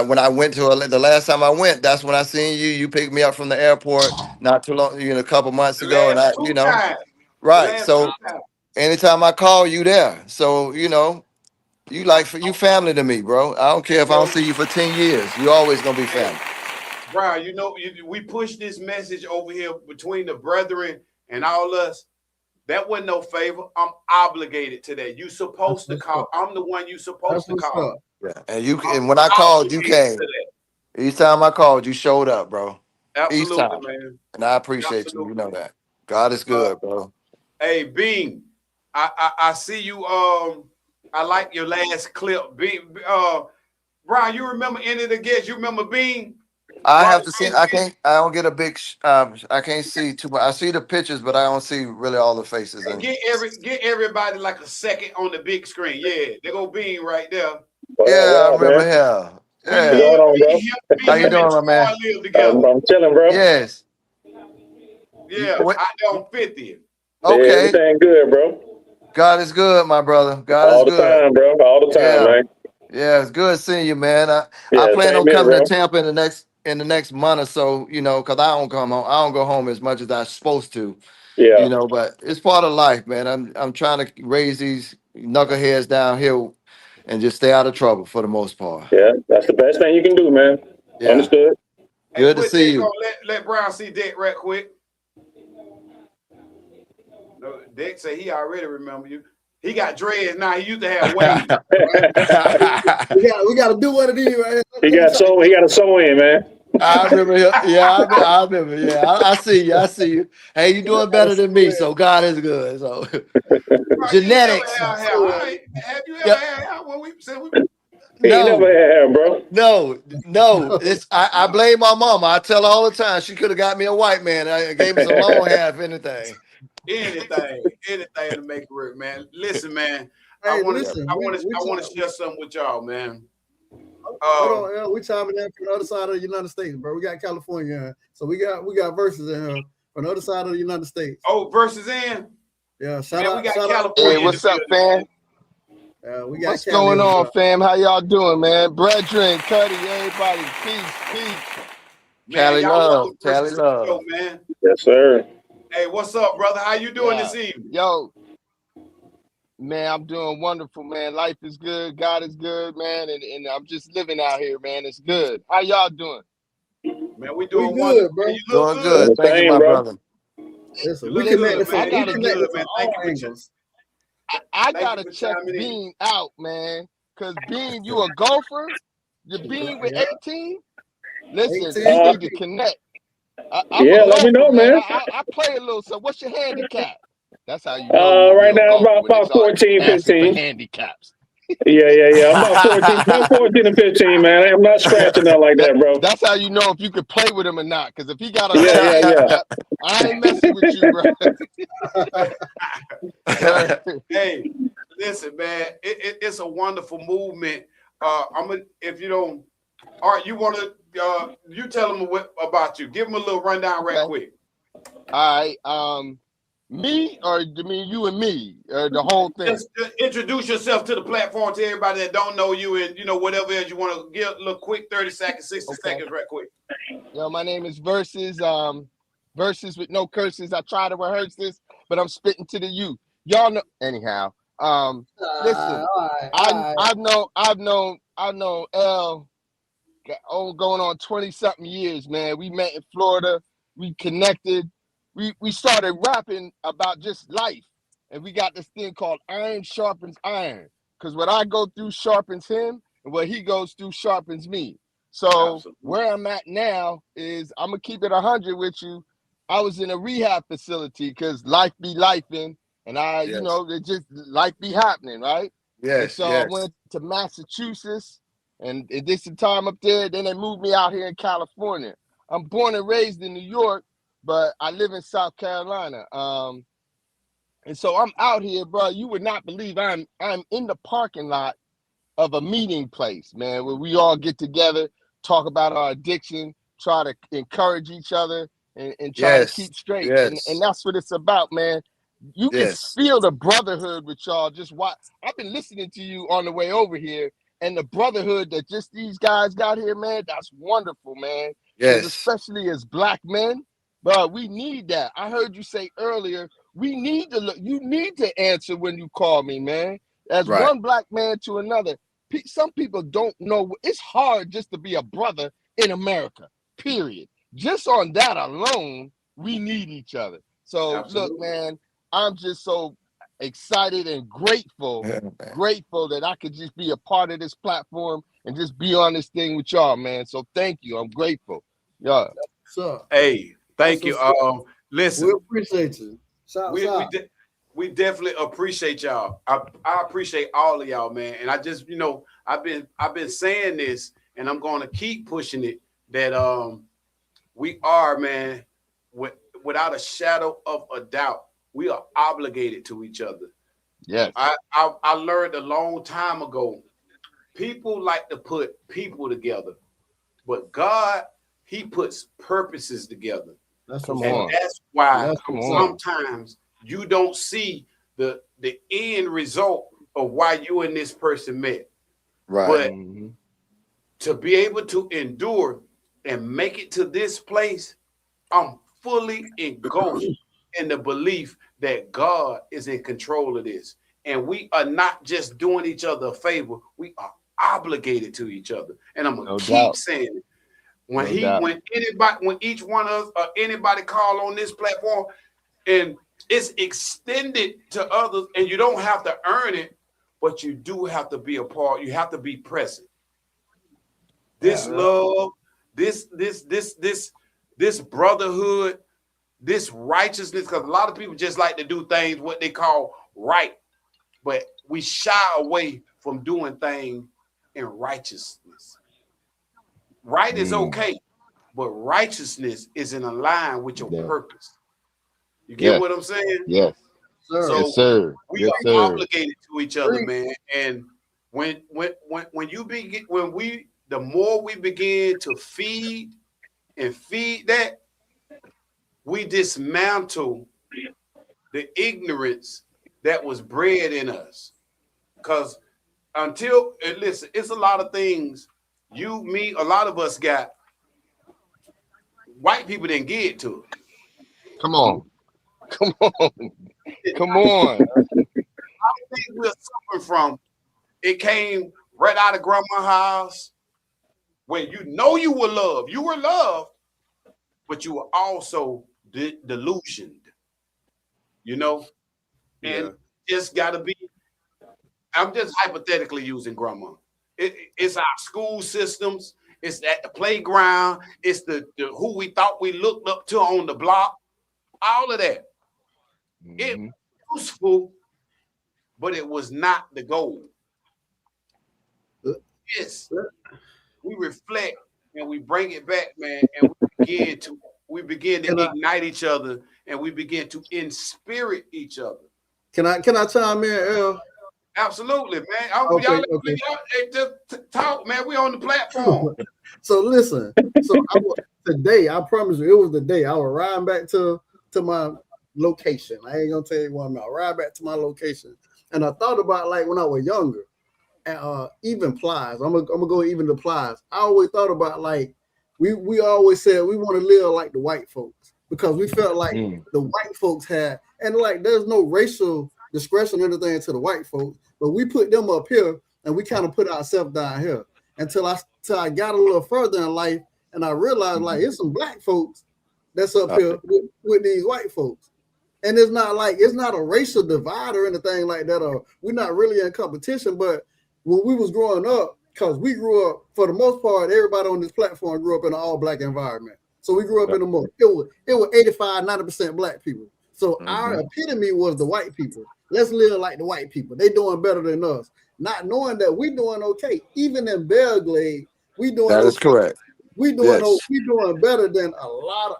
when I went to the last time I went, that's when I seen you. You picked me up from the airport not too long, a couple months ago. And right. So anytime I call you there. So, you know, you family to me, bro. I don't care if I don't see you for 10 years. You always gonna be family. Brian, you know, we push this message over here between the brethren and all us. That wasn't no favor. I'm obligated to that. You supposed to call. I'm the one you supposed to call. Yeah. And when I called, you came. Each time I called, you showed up, bro. Absolutely, Each time. man. And I appreciate you. You know that. God is good, bro. Hey, Bean, I see you. I like your last clip. Bean, Brian, you remember any of the guests? You remember Bean? I have to see. I don't get a big. I can't see too much. I see the pictures, but I don't see really all the faces. Hey, get everybody like a second on the big screen. Yeah, there go Bean right there. Yeah, I remember him. Yeah. How you doing, my man? I'm chilling, bro. Yes. Yeah, out there on 50th. Okay. Yeah, everything good, bro. God is good, my brother. God all is good. All the time, bro. All the time, man. Yeah, it's good seeing you, man. I plan on coming to Tampa in the next month or so, you know, because I don't come home. I don't go home as much as I'm supposed to. Yeah. You know, but it's part of life, man. I'm trying to raise these knuckleheads down here and just stay out of trouble for the most part. Yeah, that's the best thing you can do, man. Yeah. Understood. Good to see you. Let Brown see that right quick. Dex say he already remember you. He got dreads now. He used to have waves. we got to do one of these, right? He got a sew in, man. I remember him. Yeah, I remember. Yeah, I see you. I see you. Hey, you doing better than me, so God is good. So genetics. Have you ever had hair when we said we? He never had hair, bro. No. It's I blame my mama. I tell her all the time she could have got me a white man. I gave me some long hair, if anything. Anything to make it work, man. Listen, man. I want to share something with y'all, man. Hold on, we chiming in from the other side of the United States, bro. We got California, so we got verses in here from the other side of the United States. Oh, verses in. Yeah, shout out. California. Hey, what's up, fam? We got what's going on, fam? How y'all doing, man? Brethren, Cuddy, everybody, peace. Cali love, man. Yes, sir. Hey, what's up, brother? How you doing this evening? Yo, man, I'm doing wonderful, man. Life is good, God is good, man, and I'm just living out here, man. It's good. How y'all doing? Man, we doing good, bro. You look doing good. Thank you, my brother. Listen, we connected from man. I gotta check Bean out, man. Cause Bean, you a golfer? You Bean with 18? Listen, we need to connect. Let me know, man. I play a little. So, what's your handicap? That's how you know. Right now, about 14, 15. Handicaps. Yeah. I'm about 14 and 15, man. I'm not scratching out like that, bro. That's how you know if you could play with him or not. Because if he got a handicap, I ain't messing with you, bro. Hey, listen, man. It's a wonderful movement. If you don't, all right, you want to, you tell them about you. Give them a little rundown right quick. All right. Me or you mean you and me or the whole thing? Just introduce yourself to the platform to everybody that don't know you, and whatever else you want to give a little quick 30 seconds, 60 seconds right quick. Yo, my name is Versus. Versus with no curses. I try to rehearse this, but I'm spitting to the youth. Y'all know anyhow. Listen, I've known L going on 20-something years, man. We met in Florida, we connected. We started rapping about just life, and we got this thing called iron sharpens iron, because what I go through sharpens him, and what he goes through sharpens me. So absolutely. Where I'm at now is, I'm gonna keep it 100 with you. I was in a rehab facility because life be lifing, and it just life be happening, right? Yes. And so I went to Massachusetts, and it did some time up there. Then they moved me out here in California. I'm born and raised in New York, but I live in South Carolina. And so I'm out here, bro. You would not believe I'm in the parking lot of a meeting place, man, where we all get together, talk about our addiction, try to encourage each other, and try to keep straight. And that's what it's about, man. You can feel the brotherhood with y'all. Just watch. I've been listening to you on the way over here, and the brotherhood that just these guys got here, man, that's wonderful, man. Yes. Especially as Black men. Bro, we need that. I heard you say earlier, we need to look. You need to answer when you call me, man. As one Black man to another. Some people don't know. It's hard just to be a brother in America, period. Just on that alone, we need each other. So look, man, I'm just so excited and grateful that I could just be a part of this platform and just be on this thing with y'all, man. So thank you. I'm grateful. Yeah. Hey. Thank you. Listen, we appreciate you. We definitely appreciate y'all. I appreciate all of y'all, man. And I just, I've been saying this, and I'm going to keep pushing it, that we are, man, without a shadow of a doubt, we are obligated to each other. Yes. I learned a long time ago, people like to put people together, but God, he puts purposes together. That's why sometimes you don't see the end result of why you and this person met. Right. But to be able to endure and make it to this place, I'm fully engulfed in the belief that God is in control of this. And we are not just doing each other a favor, we are obligated to each other. And I'm gonna keep saying it. When each one of us or anybody call on this platform, and it's extended to others, and you don't have to earn it, but you do have to be a part. You have to be present. This love, this brotherhood, this righteousness, because a lot of people just like to do things what they call right, but we shy away from doing things in righteousness. Right is okay, but righteousness is in line with your purpose. You get what I'm saying? Yes. So yes, sir. we Yes, are sir. obligated to each other, man. And the more we begin to feed that, we dismantle the ignorance that was bred in us. Because listen, it's a lot of things you, me, a lot of us got. White people didn't get to it. Come on. Come on. Come on. I think we're suffering from. It came right out of grandma's house where you know you were loved. You were loved, but you were also delusioned. You know? And it's got to be, I'm just hypothetically using grandma. It's our school systems. It's at the playground. It's the who we thought we looked up to on the block. All of that. It was useful, but it was not the goal. Yes, we reflect and we bring it back, man, and we begin to ignite each other, and we begin to inspirit each other. Can I chime in, Earl? Absolutely, man. Okay. Just talk, man. We on the platform. So listen. Today, I promise you, it was the day I was riding back to my location. I ain't gonna tell you what I'm not. Ride back to my location, and I thought about like when I was younger, and even Plies. I'm gonna go even the Plies. I always thought about like we always said we want to live like the white folks because we felt like the white folks had, and like there's no racial discretion or anything to the white folks, but we put them up here and we kind of put ourselves down here until I got a little further in life and I realized like it's some black folks that's up here with these white folks. And it's not a racial divide or anything like that, or we're not really in competition. But when we was growing up, because we grew up, for the most part, everybody on this platform grew up in an all-black environment. So we grew up in it was 85-90% black people. So our epitome was the white people. Let's live like the white people. They doing better than us. Not knowing that we doing okay. Even in Belgrade, we doing That is correct. We doing better than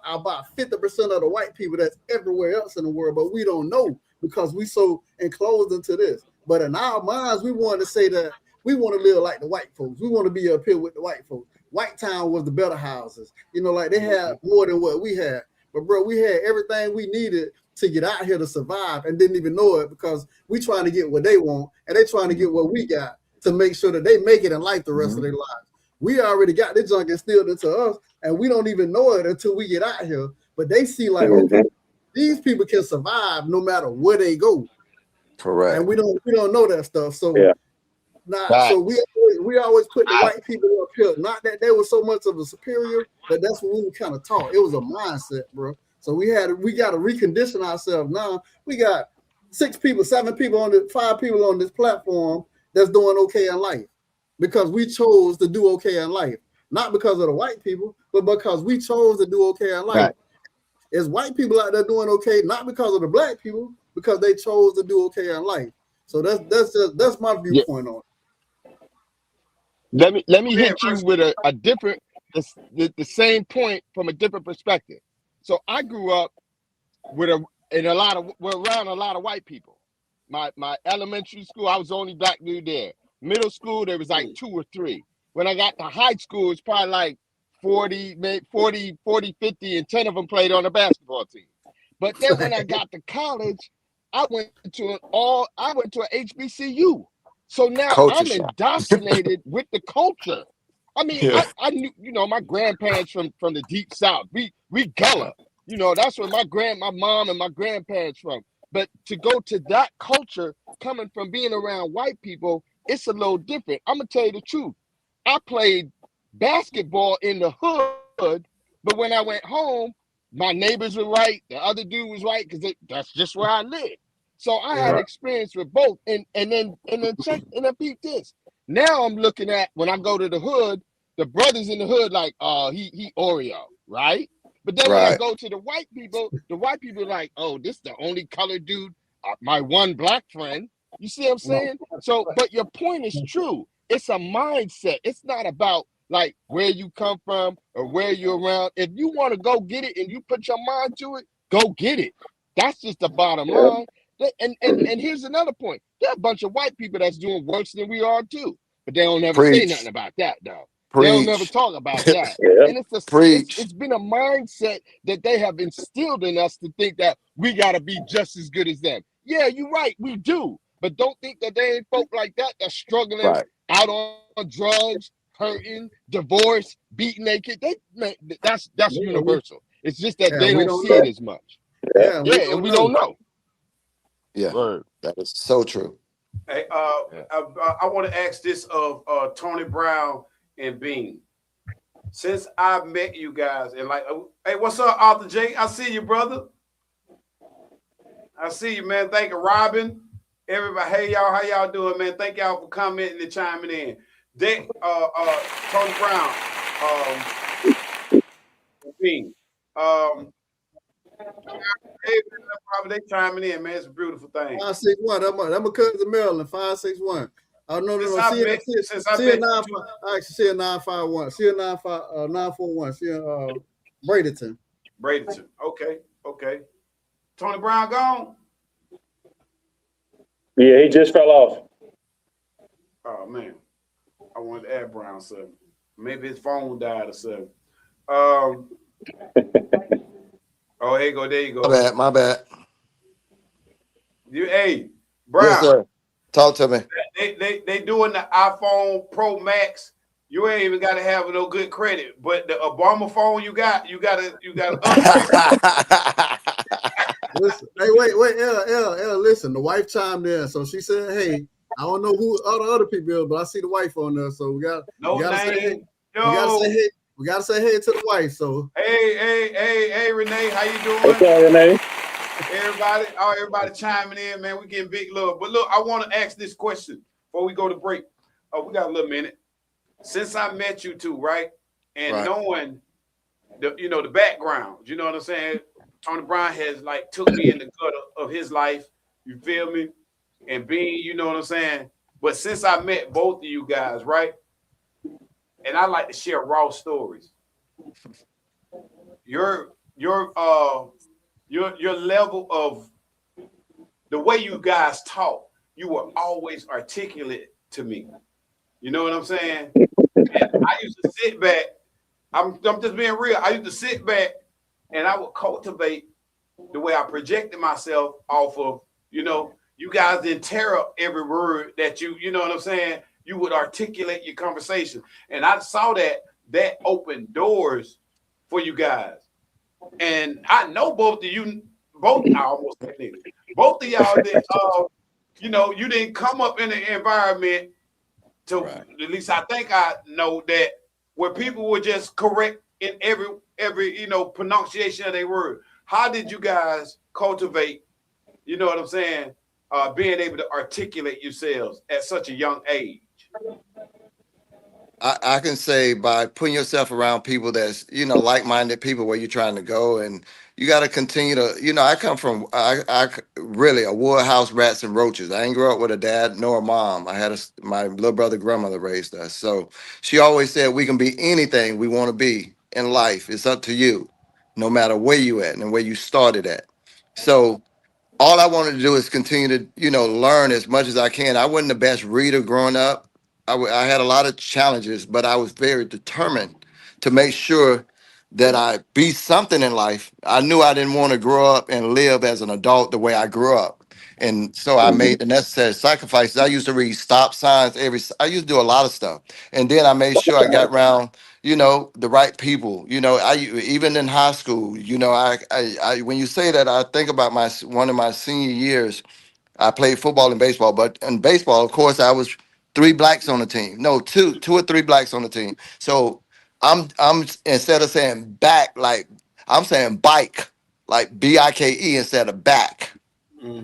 about 50% of the white people that's everywhere else in the world, but we don't know because we so enclosed into this. But in our minds, we want to say that we want to live like the white folks. We want to be up here with the white folks. White Town was the better houses. You know, like they had more than what we had. But bro, we had everything we needed to get out here to survive and didn't even know it because we trying to get what they want and they trying to get what we got to make sure that they make it in life the rest of their lives. We already got this junk instilled into us, and we don't even know it until we get out here. But they see like, okay, these people can survive no matter where they go. Correct. And we don't know that stuff. So so we always put the white people up here. Not that they were so much of a superior, but that's what we were kind of taught. It was a mindset, bro. So we got to recondition ourselves. Now we got 5 people on this platform that's doing okay in life. Because we chose to do okay in life, not because of the white people, but because we chose to do okay in life. Right. There's white people out there doing okay, not because of the black people, because they chose to do okay in life. So that's my viewpoint on it. Let me hit you with a different, the same point from a different perspective. So I grew up around a lot of white people. My elementary school, I was the only black dude there. Middle school, there was like 2 or 3. When I got to high school, it's probably like 40, 50, and 10 of them played on the basketball team. But then when I got to college, I went to an HBCU. So now I'm indoctrinated with the culture. I mean, I knew, my grandparents from the deep south. We Gullah. That's where my mom and my grandparents from. But to go to that culture coming from being around white people, it's a little different. I'm gonna tell you the truth. I played basketball in the hood, but when I went home, my neighbors were right, the other dude was right, because that's just where I live. So I had experience with both, and then peep this. Now I'm looking at, when I go to the hood, the brothers in the hood like, he Oreo, right? But then when I go to the white people like, oh, this the only colored dude, my one black friend. You see what I'm saying? So, but your point is true. It's a mindset. It's not about like where you come from or where you're around. If you want to go get it and you put your mind to it, go get it. That's just the bottom line. And here's another point. There are a bunch of white people that's doing worse than we are too, but they don't never say nothing about that though. They don't never talk about that. And it's been a mindset that they have instilled in us to think that we got to be just as good as them. Yeah, you're right, we do. But don't think that they ain't folk like that that's struggling out on drugs, hurting, divorce, beating their kid. That's universal. It's just that they don't see it as much. And we don't know. Yeah, that is so true. Hey, I want to ask this of Tony Brown and Bean. Since I've met you guys, and like, hey, what's up, Arthur J? I see you, brother. I see you, man. Thank you, Robin. Everybody, hey y'all, how y'all doing, man? Thank y'all for commenting and chiming in. Tony Brown, Bean, they chiming in, man. It's a beautiful thing. 561. I'm a cousin of Maryland. 561. Oh no. See a 951. See a 941. See a Bradenton. Okay. Tony Brown gone. Yeah, he just fell off. Oh man, I wanted to add Brown something. Maybe his phone died or something. Oh, there you go. My bad. Hey, Brown. Yes, sir. Talk to me. They doing the iPhone Pro Max. You ain't even got to have no good credit, but the Obama phone you got to upgrade. Listen, hey, wait, L, listen. The wife chimed in, so she said, "Hey, I don't know who other people are, but I see the wife on there, so we gotta say hey. We gotta say hey to the wife." So hey, Renee, how you doing? What's up, Renee? Everybody chiming in, man. We getting big love. But look, I want to ask this question before we go to break. We got a little minute. Since I met you two, right, and knowing the background, you know what I'm saying? Tony Brown has like took me in the gutter of his life. You feel me? And being, you know what I'm saying? But since I met both of you guys, right? And I like to share raw stories. Your level of the way you guys talk, you were always articulate to me. You know what I'm saying? And I used to sit back. I'm just being real. I used to sit back and I would cultivate the way I projected myself off of, you guys didn't tear up every word that you know what I'm saying? You would articulate your conversation. And I saw that opened doors for you guys. And I know both of y'all that, you didn't come up in an environment to, at least I think I know that, where people were just correct in every pronunciation of their word. How did you guys cultivate, you know what I'm saying, being able to articulate yourselves at such a young age? I can say by putting yourself around people that's, like-minded people where you're trying to go, and you got to continue to, I come from, I really a woodhouse, rats and roaches. I ain't grew up with a dad nor a mom. I had my little brother grandmother raised us. So she always said we can be anything we want to be in life. It's up to you, no matter where you at and where you started at. So all I wanted to do is continue to, learn as much as I can. I wasn't the best reader growing up. I had a lot of challenges, but I was very determined to make sure that I be something in life. I knew I didn't want to grow up and live as an adult the way I grew up. And so I made the necessary sacrifices. I used to read stop signs I used to do a lot of stuff. And then I made sure I got around, the right people. Even in high school, I when you say that, I think about one of my senior years. I played football and baseball, but in baseball, of course, I was 3 blacks on the team. No, two or three blacks on the team. So I'm instead of saying back, like I'm saying bike, like BIKE instead of back.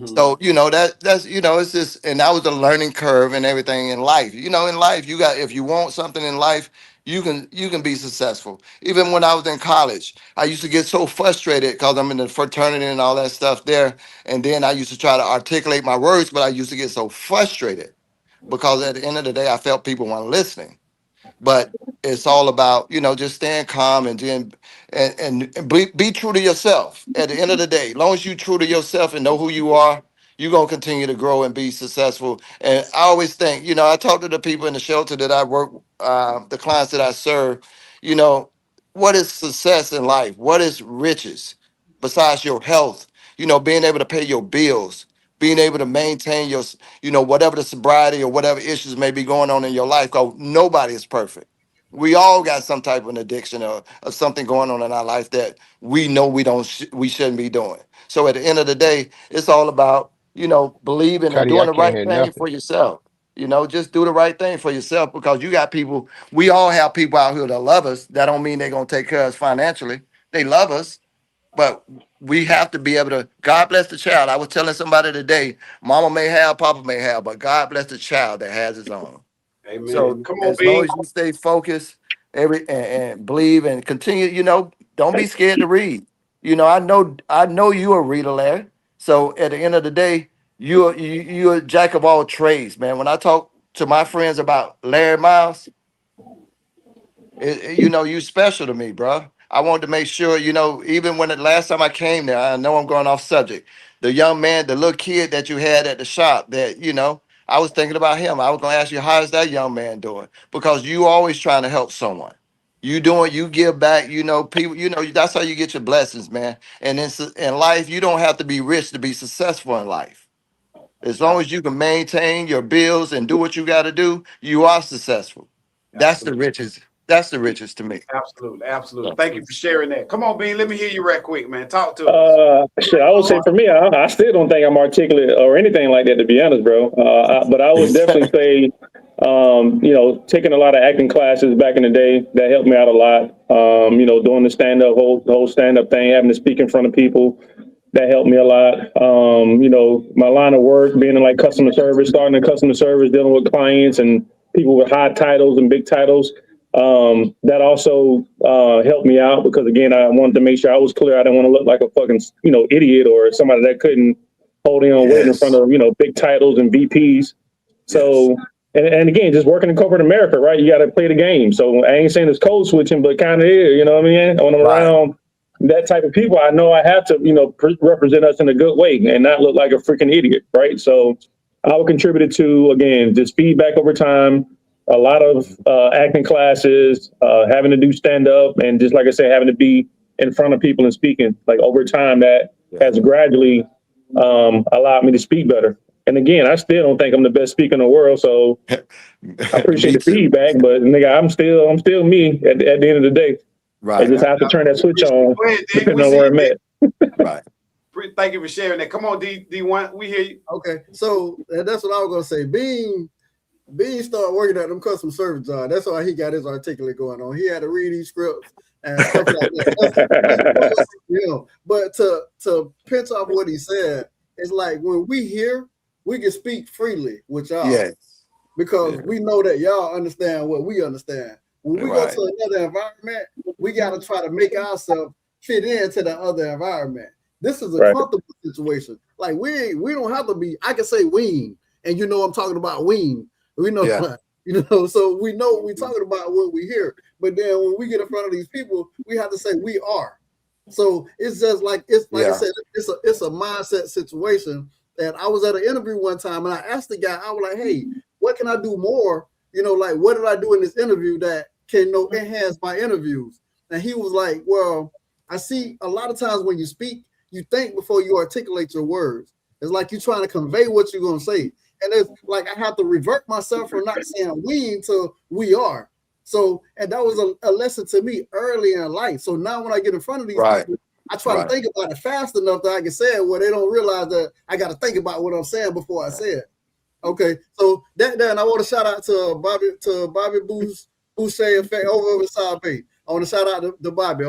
So, that's, it's just, and that was a learning curve and everything in life. In life, if you want something in life, you can be successful. Even when I was in college, I used to get so frustrated because I'm in the fraternity and all that stuff there. And then I used to try to articulate my words, but I used to get so frustrated because at the end of the day, I felt people weren't listening. But it's all about, just staying calm and then and be true to yourself. At the end of the day, as long as you're true to yourself and know who you are, you're gonna continue to grow and be successful. And I always think, I talk to the people in the shelter that I work, the clients that I serve, what is success in life? What is riches besides your health? Being able to pay your bills, being able to maintain your, whatever the sobriety or whatever issues may be going on in your life, because nobody is perfect. We all got some type of an addiction or something going on in our life that we know we shouldn't be doing. So at the end of the day, it's all about, believing and Cuddy, I doing the can't right hear thing nothing. for yourself. Just do the right thing for yourself, because you got people, we all have people out here that love us. That don't mean they're going to take care of us financially. They love us, but we have to be able to, God bless the child. I was telling somebody today, mama may have, papa may have, but God bless the child that has his own. Amen. So Come on, as long B. as you stay focused, and believe and continue, don't be scared to read. I know you're a reader, Larry. So at the end of the day, you're a jack of all trades, man. When I talk to my friends about Larry Miles, you special to me, bro. I wanted to make sure, even when the last time I came there, I know I'm going off subject. The young man, the little kid that you had at the shop, that I was thinking about him. I was going to ask you, how is that young man doing? Because you always trying to help someone. You give back. People. That's how you get your blessings, man. And in life, you don't have to be rich to be successful in life. As long as you can maintain your bills and do what you got to do, you are successful. That's the riches. That's the riches to me. Absolutely, absolutely. Thank you for sharing that. Come on, Bean. Let me hear you right quick, man. Talk to us. Shit, I would say for me, I still don't think I'm articulate or anything like that, to be honest, bro. But I would definitely say, taking a lot of acting classes back in the day, that helped me out a lot. Doing the stand-up, whole stand-up thing, having to speak in front of people, that helped me a lot. My line of work, being in like customer service, starting in customer service, dealing with clients and people with high titles and big titles. That also helped me out, because again, I wanted to make sure I was clear. I didn't want to look like a fucking idiot or somebody that couldn't hold on weight in front of big titles and VPs. So and again, just working in corporate America, right? You got to play the game. So I ain't saying it's code switching, but kind of is. You know what I mean? When I'm around that type of people, I know I have to represent us in a good way and not look like a freaking idiot, right? So I would contribute to, again, just feedback over time. A lot of acting classes, having to do stand up, and just like I said, having to be in front of people and speaking. Like over time, that has gradually allowed me to speak better. And again, I still don't think I'm the best speaker in the world, so I appreciate the feedback. But nigga, I'm still me at the end of the day. Right. I just have to turn that switch on, depending on where I'm at. Right. Thank you for sharing that. Come on, D1, we hear you. Okay, so that's what I was gonna say. Bean started working at them customer service jobs. That's why he got his articulate going on. He had to read these scripts and stuff like that. But to pinch off what he said, it's like when we hear, we can speak freely with y'all. Yes. Because we know that y'all understand what we understand. When we go to another environment, we got to try to make ourselves fit into the other environment. This is a comfortable situation. Like we don't have to be. I can say wean, and I'm talking about wean. We know, so we know what we're talking about when we hear. But then when we get in front of these people, we have to say we are. So it's just like I said, it's a mindset situation. And I was at an interview one time, and I asked the guy, I was like, "Hey, what can I do more? Like what did I do in this interview that can enhance my interviews?" And he was like, "Well, I see a lot of times when you speak, you think before you articulate your words. It's like you're trying to convey what you're gonna say." And it's like I have to revert myself from not saying we to we are. So, and that was a lesson to me early in life. So now when I get in front of these people, I try to think about it fast enough that I can say it where they don't realize that I got to think about what I'm saying before I say it. Okay, so that and I want to shout out to Bobby Boucher Effect over South Bay. I want to shout out to Bobby.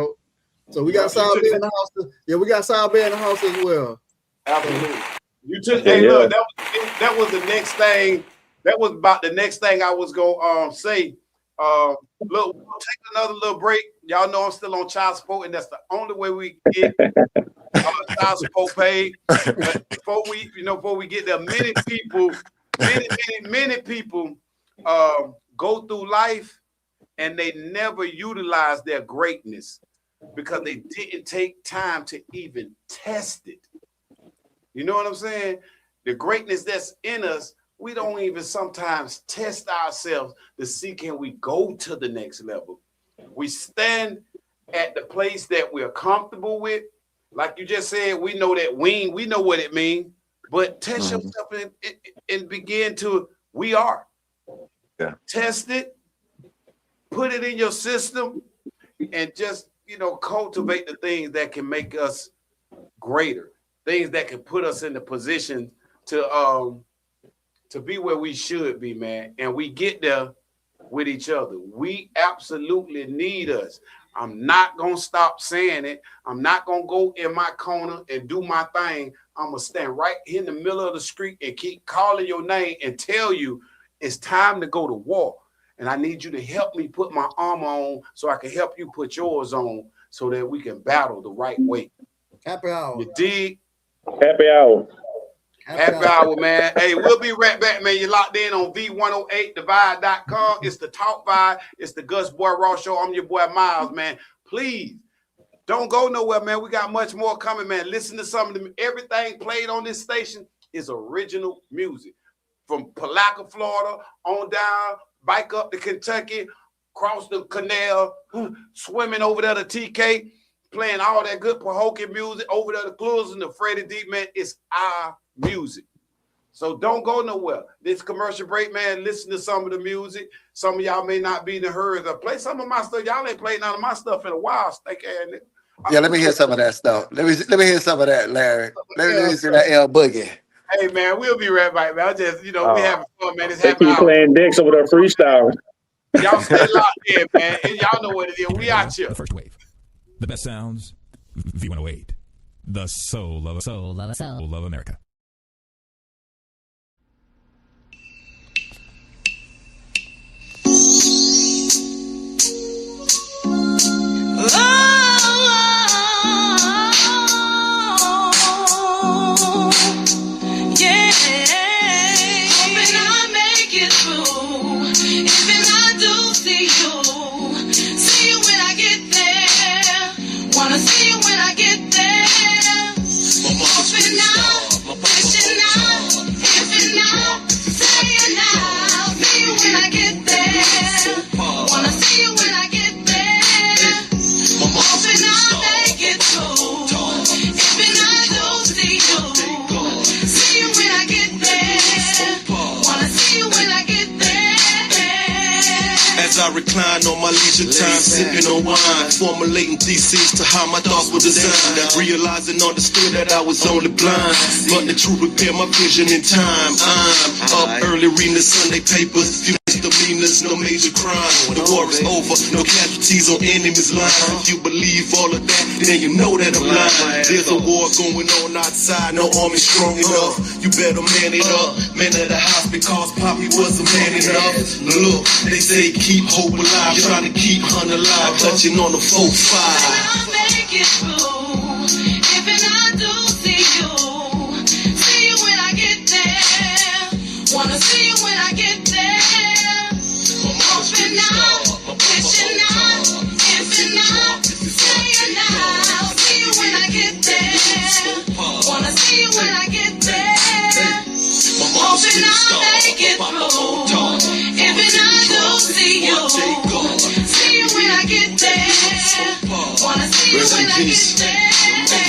So we got Sour Bear in the house. Yeah, we got Sour Bear in the house as well. Absolutely. You took. Hey, look, that was the next thing. That was about the next thing I was gonna say. Look, we'll take another little break. Y'all know I'm still on child support, and that's the only way we get child support paid. But before we get there, many people go through life and they never utilize their greatness because they didn't take time to even test it. You know what I'm saying? The greatness that's in us, we don't even sometimes test ourselves to see can we go to the next level. We stand at the place that we're comfortable with. Like you just said, we know that we know what it means, but test yourself and begin to, we are. Yeah. Test it, put it in your system, and just, cultivate the things that can make us greater, things that can put us in the position to be where we should be, man. And we get there with each other. We absolutely need us. I'm not going to stop saying it. I'm not going to go in my corner and do my thing. I'm going to stand right in the middle of the street and keep calling your name and tell you it's time to go to war. And I need you to help me put my armor on so I can help you put yours on so that we can battle the right way. Happy hour. You dig? Happy hour. Happy hour, man. Hey, we'll be right back, man. You're locked in on V108thevibe.com. It's the Talk Vibe. It's the Gus Boy Raw Show. I'm your boy Miles, man. Please don't go nowhere, man. We got much more coming, man. Listen to some of them. Everything played on this station is original music. From Palaca, Florida, on down, bike up to Kentucky, cross the canal, swimming over there to TK, playing all that good Pahokee music, over there to Clues and the Freddie D, man. It's our music. So don't go nowhere. This commercial break, man, listen to some of the music. Some of y'all may not be in the hurry to play some of my stuff. Y'all ain't played none of my stuff in a while, stink ass nigga. Yeah, let me hear some of that stuff. Let me hear some of that, Larry. Let me see that L Boogie. Hey, man, we'll be right back, man. I just, we having fun, man. It's They happy keep hour. playing dicks over there freestyling. Y'all stay locked in, man. And y'all know what it is. We out here. The first wave. The best sounds. V108. The soul of America. As I recline on my leisure time, sipping on wine, formulating theses to how my thoughts were designed. I realized and understood that I was only blind, but the truth repaired my vision in time. I'm up early reading the Sunday papers, few misdemeanors, no major crime. The war is over, no casualties on enemy's line. If you believe all of that, then you know that I'm lying. There's a war going on outside, no army strong enough. You better man it up, man of the house, because Poppy wasn't man enough. Look, they say keep hope alive, trying to keep hunt alive, touching on the 4-5. I'll make it through. Even I do see you when I get there. Wanna see you when I get there. Hoping now, wishing now, if now, saying now. See you when I get there. Wanna see you when I get there. Hoping I'll make it through. Even I do see you. See you when I get there. Wanna see you when I get there.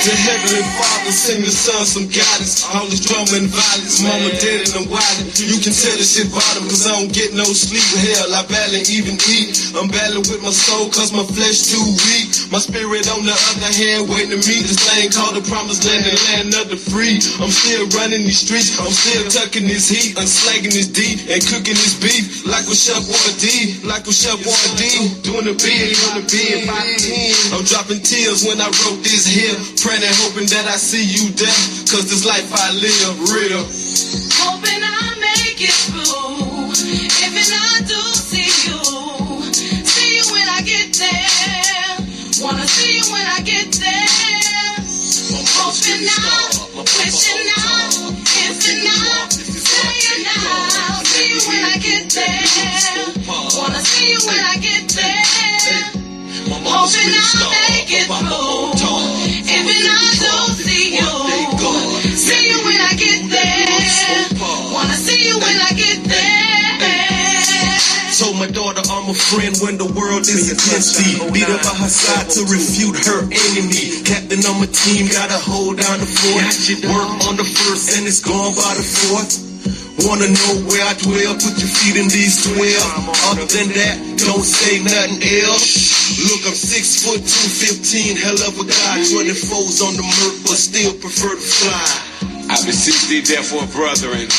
to Heavenly Father, send your son some guidance. All this drama and violence, mama dead and I'm wildin'. You can tell this shit bottom, cause I don't get no sleep. Hell, I barely even eat. I'm battling with my soul, cause my flesh too weak. My spirit on the other hand, waiting to meet this thing called the promised land, the land of the free. I'm still running these streets, I'm still tucking this heat, unslagging this D, and cooking this beef. Like with Chef Warren D, like with Chef Warren D. Doing the big, doing the big, 510. I'm dropping tears when I wrote this here, praying and hoping that I see you there, cause this life I live real. Hoping I make it through. If I do see you when I get there. Wanna see you when I get there. Hoping now, wishing now, if now, saying now. See you when I get there. Wanna see you when I get there. Hoping I make it through. If I do see you when I get there. Wanna see you when I get there. Told my daughter I'm a friend when the world is against thee. Beat up by her side to refute her enemy. Captain on my team, gotta hold down the fort. Work on the first and it's gone by the fourth. Wanna know where I dwell, put your feet in these 12. Other than that, don't say nothing else. Look, I'm 6 foot 215, hell of a guy. 24s on the Merc, but still prefer to fly. I beseech thee therefore, brethren,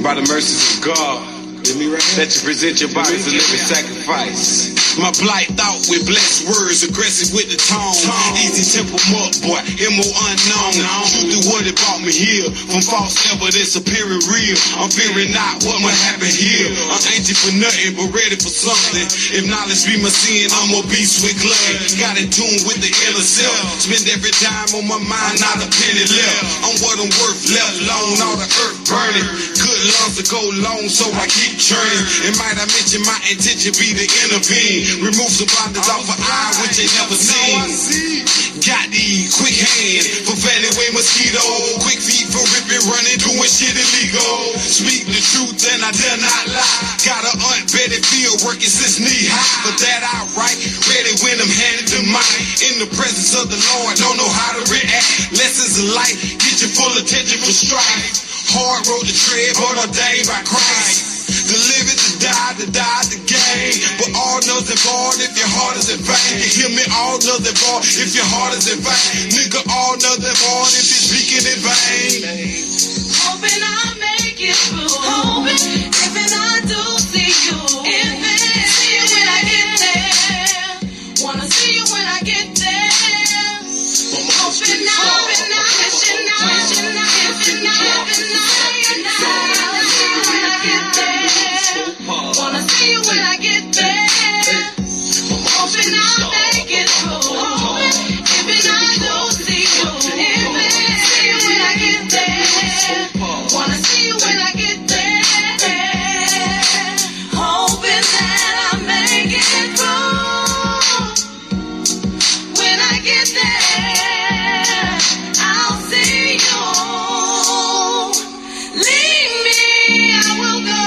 by the mercies of God, that you present your bodies a living sacrifice. My blight thought with blessed words, aggressive with the tone. Easy simple muck boy, MO unknown. Truth is what it brought me here. From false evidence appearing real. I'm fearing not what might happen here. I'm anxious for nothing but ready for something. If knowledge be my sin, I'm a beast with glut. Got in tune with the inner self. Spend every dime on my mind, not a penny left. I'm what I'm worth, left alone, all the earth burning. Good lungs to go long, so I keep churning. And might I mention my intention be to intervene. Remove some blinders off her eye, which they never seen. Got these quick hands for fanning away mosquito. Quick feet for ripping, running, doing shit illegal. Speak the truth and I dare not lie. Got a Aunt Betty Field working since knee high. But that I write, ready when I'm handed the mic. In the presence of the Lord, don't know how to react. Lessons of life, get your full attention for strife. Hard road to tread, but ordained by Christ. To live it, to die the game. But all nothing void if your heart is in vain. You hear me? All nothing void if your heart is in vain. Nigga, all nothing void if you're speaking in vain. Hoping I make it through. Hoping if I do see you. See you when I get there. Wanna see you when I get there. Hoping now, wishing now, if now, wanna see you when I get there. Hoping I'll make it through. If I don't see you. See you when I get there. Wanna see you when I get there. Hoping that I'll make it through. When I get there, I'll see you. Leave me, I will go.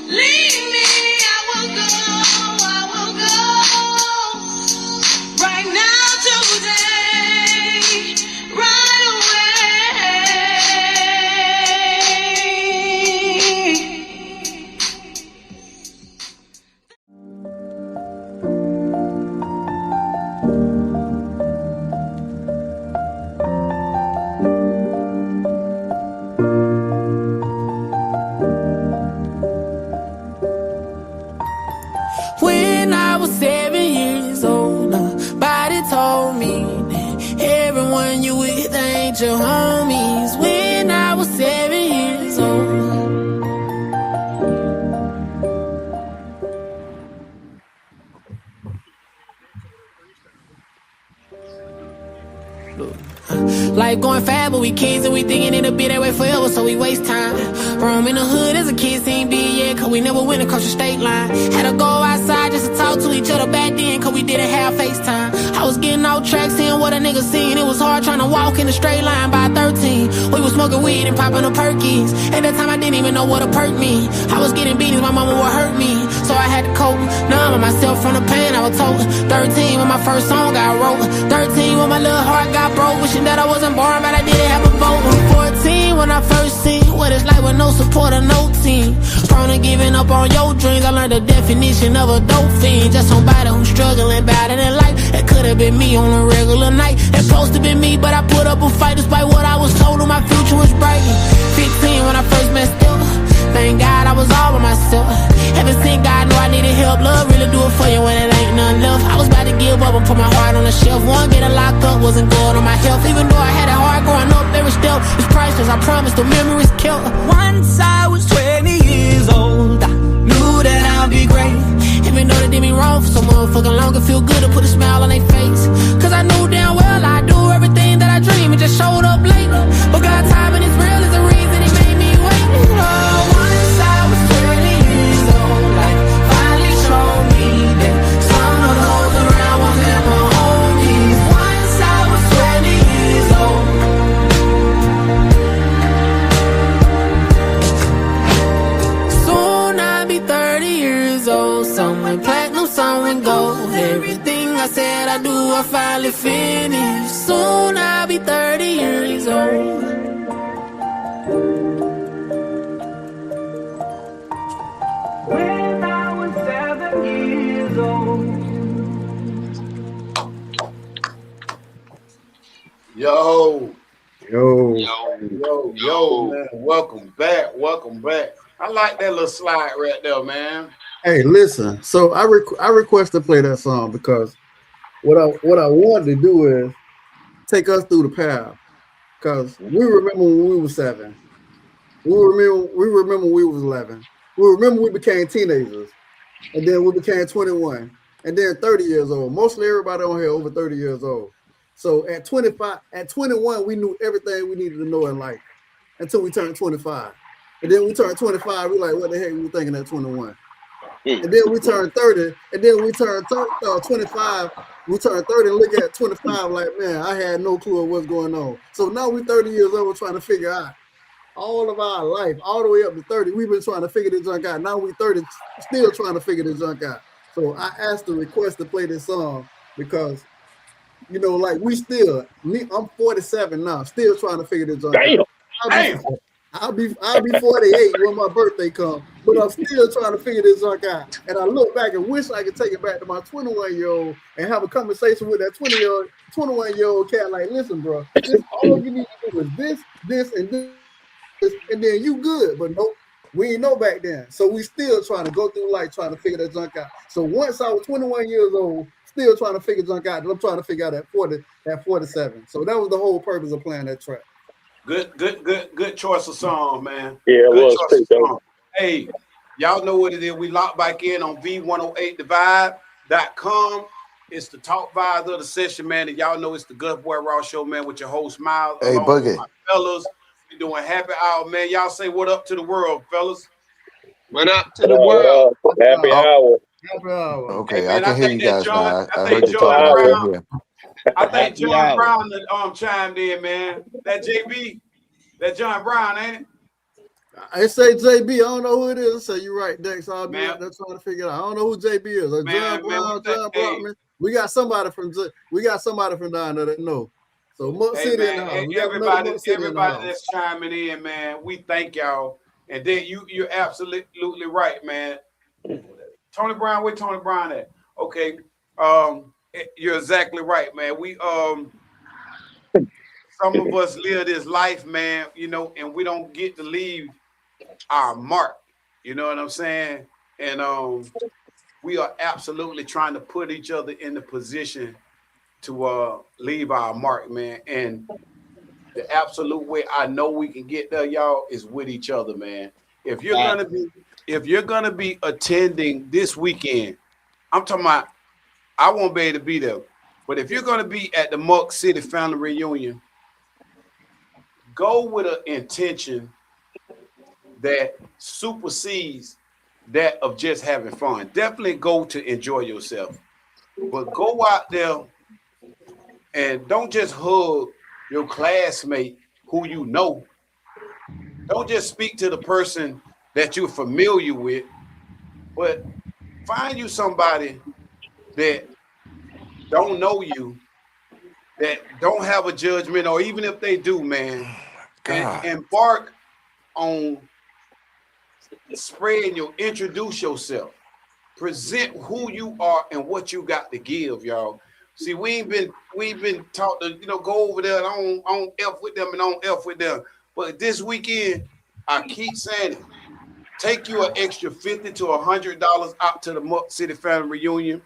Leave me, I will go. Right now, today, right away. When I was 7 years old, nobody told me that everyone you with ain't your homies. When I was 7 years old. Life going fast, but we kings and we thinking it'll be that way forever, so we waste time. Roam in the hood as a kid, seen big, yeah, cause we never went across the state line. Had to go outside just to talk to each other back then, cause we didn't have FaceTime. I was getting off track, seeing what a nigga seen. It was hard trying to walk in a straight line by 13. We was smoking weed and popping the Perkies. At that time I didn't even know what a perk mean. I was getting beatings, my mama would hurt me, so I had to cope. Numb on myself from the pain I was told. 13 when my first song I wrote. 13 when my little heart got broke. Wishing that I wasn't born, but I didn't have a vote. 14 when I first seen what it's like with no support or no team. Prone to giving up on your dreams. I learned the definition of a dope fiend. Just somebody who's struggling bad in life. That could have been me on a regular night. That supposed to be me, but I put up a fight despite what I was told. My future was bright. 15 when I first messed up. Thank God I was all by myself. Ever since God knew I needed help. Love really do it for you when it ain't none left. I was about to give up and put my heart on the shelf. One getting locked up wasn't good on my health. Even though I had it hard growing up, every step is priceless. I promise the memories killed. Once I was 20 years old, I knew that I'd be great. Even though they did me wrong for so motherfucking long, it feel good to put a smile on their face. Cause I knew damn well I do everything that I dream. It just showed up late. But God's timing is real is the reason he made me wait. Once I was 20 years old, life finally showed me that some of those around were never homies. Once I was 20 years old. Soon I'll be 30 years old. Some went platinum, some went gold. Everything I said I do, I finally finished. Soon I'll be 30 years old. When I was 7 years old. Yo, Yo, man. Welcome back. I like that little slide right there, man. Hey, listen. So I request to play that song because what I wanted to do is take us through the path. Because we remember when we were 7. We remember when we was 11. We remember we became teenagers. And then we became 21. And then 30 years old. Mostly everybody on here over 30 years old. So at 21, we knew everything we needed to know in life until we turned 25. And then we turned 25, we like, what the heck we were thinking at 21? And then we turned 30, and then we turned 25. We turned 30 and look at 25 like, man, I had no clue of what's going on. So now we're 30 years old, we're trying to figure out all of our life, all the way up to 30. We've been trying to figure this junk out. Now we're 30, still trying to figure this junk out. So I asked the request to play this song because, you know, like I'm 47 now, still trying to figure this junk out. I'll be 48 when my birthday comes, but I'm still trying to figure this junk out. And I look back and wish I could take it back to my 21-year-old and have a conversation with that 21-year-old cat. Like, listen, bro, all you need to do is this, and then you good. But nope, we ain't know back then. So we still trying to go through life trying to figure that junk out. So once I was 21 years old, still trying to figure junk out, and I'm trying to figure out at 47. So that was the whole purpose of playing that track. Good choice of song, man. Yeah, good it was pretty. Hey, y'all know what it is. We lock back in on V108thevibe.com. It's the talk vibes of the session, man. And y'all know it's the Good Boy Raw Show, man, with your host Miles. Hey, Boogie. Fellas, we doing happy hour, man. Y'all say what up to the world, fellas. What up to the world? Happy hour. Okay, Hey, man, I can hear you guys John, now. I heard you talking about here. I think John Brown chimed in, man. That John Brown, ain't it? I say JB. I don't know who it is. So you're right, Dex. I'll be out there trying to figure it out. I don't know who JB is. John Brown, John Brockman. We got somebody from down there that know. So Muck City in the house. Everybody that's chiming in, man. We thank y'all. And then you're absolutely right, man. Tony Brown, where Tony Brown at? Okay. You're exactly right, man. We some of us live this life, man, you know, and we don't get to leave our mark. You know what I'm saying? And we are absolutely trying to put each other in the position to leave our mark, man. And the absolute way I know we can get there, y'all, is with each other, man. If you're gonna be attending this weekend, I'm talking about, I won't be able to be there. But if you're going to be at the Muck City family reunion, go with an intention that supersedes that of just having fun. Definitely go to enjoy yourself, but go out there and don't just hug your classmate who you know. Don't just speak to the person that you're familiar with, but find you somebody that don't know you, that don't have a judgment, or even if they do, man, and embark on spreading introduce yourself, present who you are and what you got to give, y'all. See, we ain't been taught to, go over there and I don't F with them and I don't F with them. But this weekend, I keep saying it. Take you an extra $50 to $100 out to the Muck City Family Reunion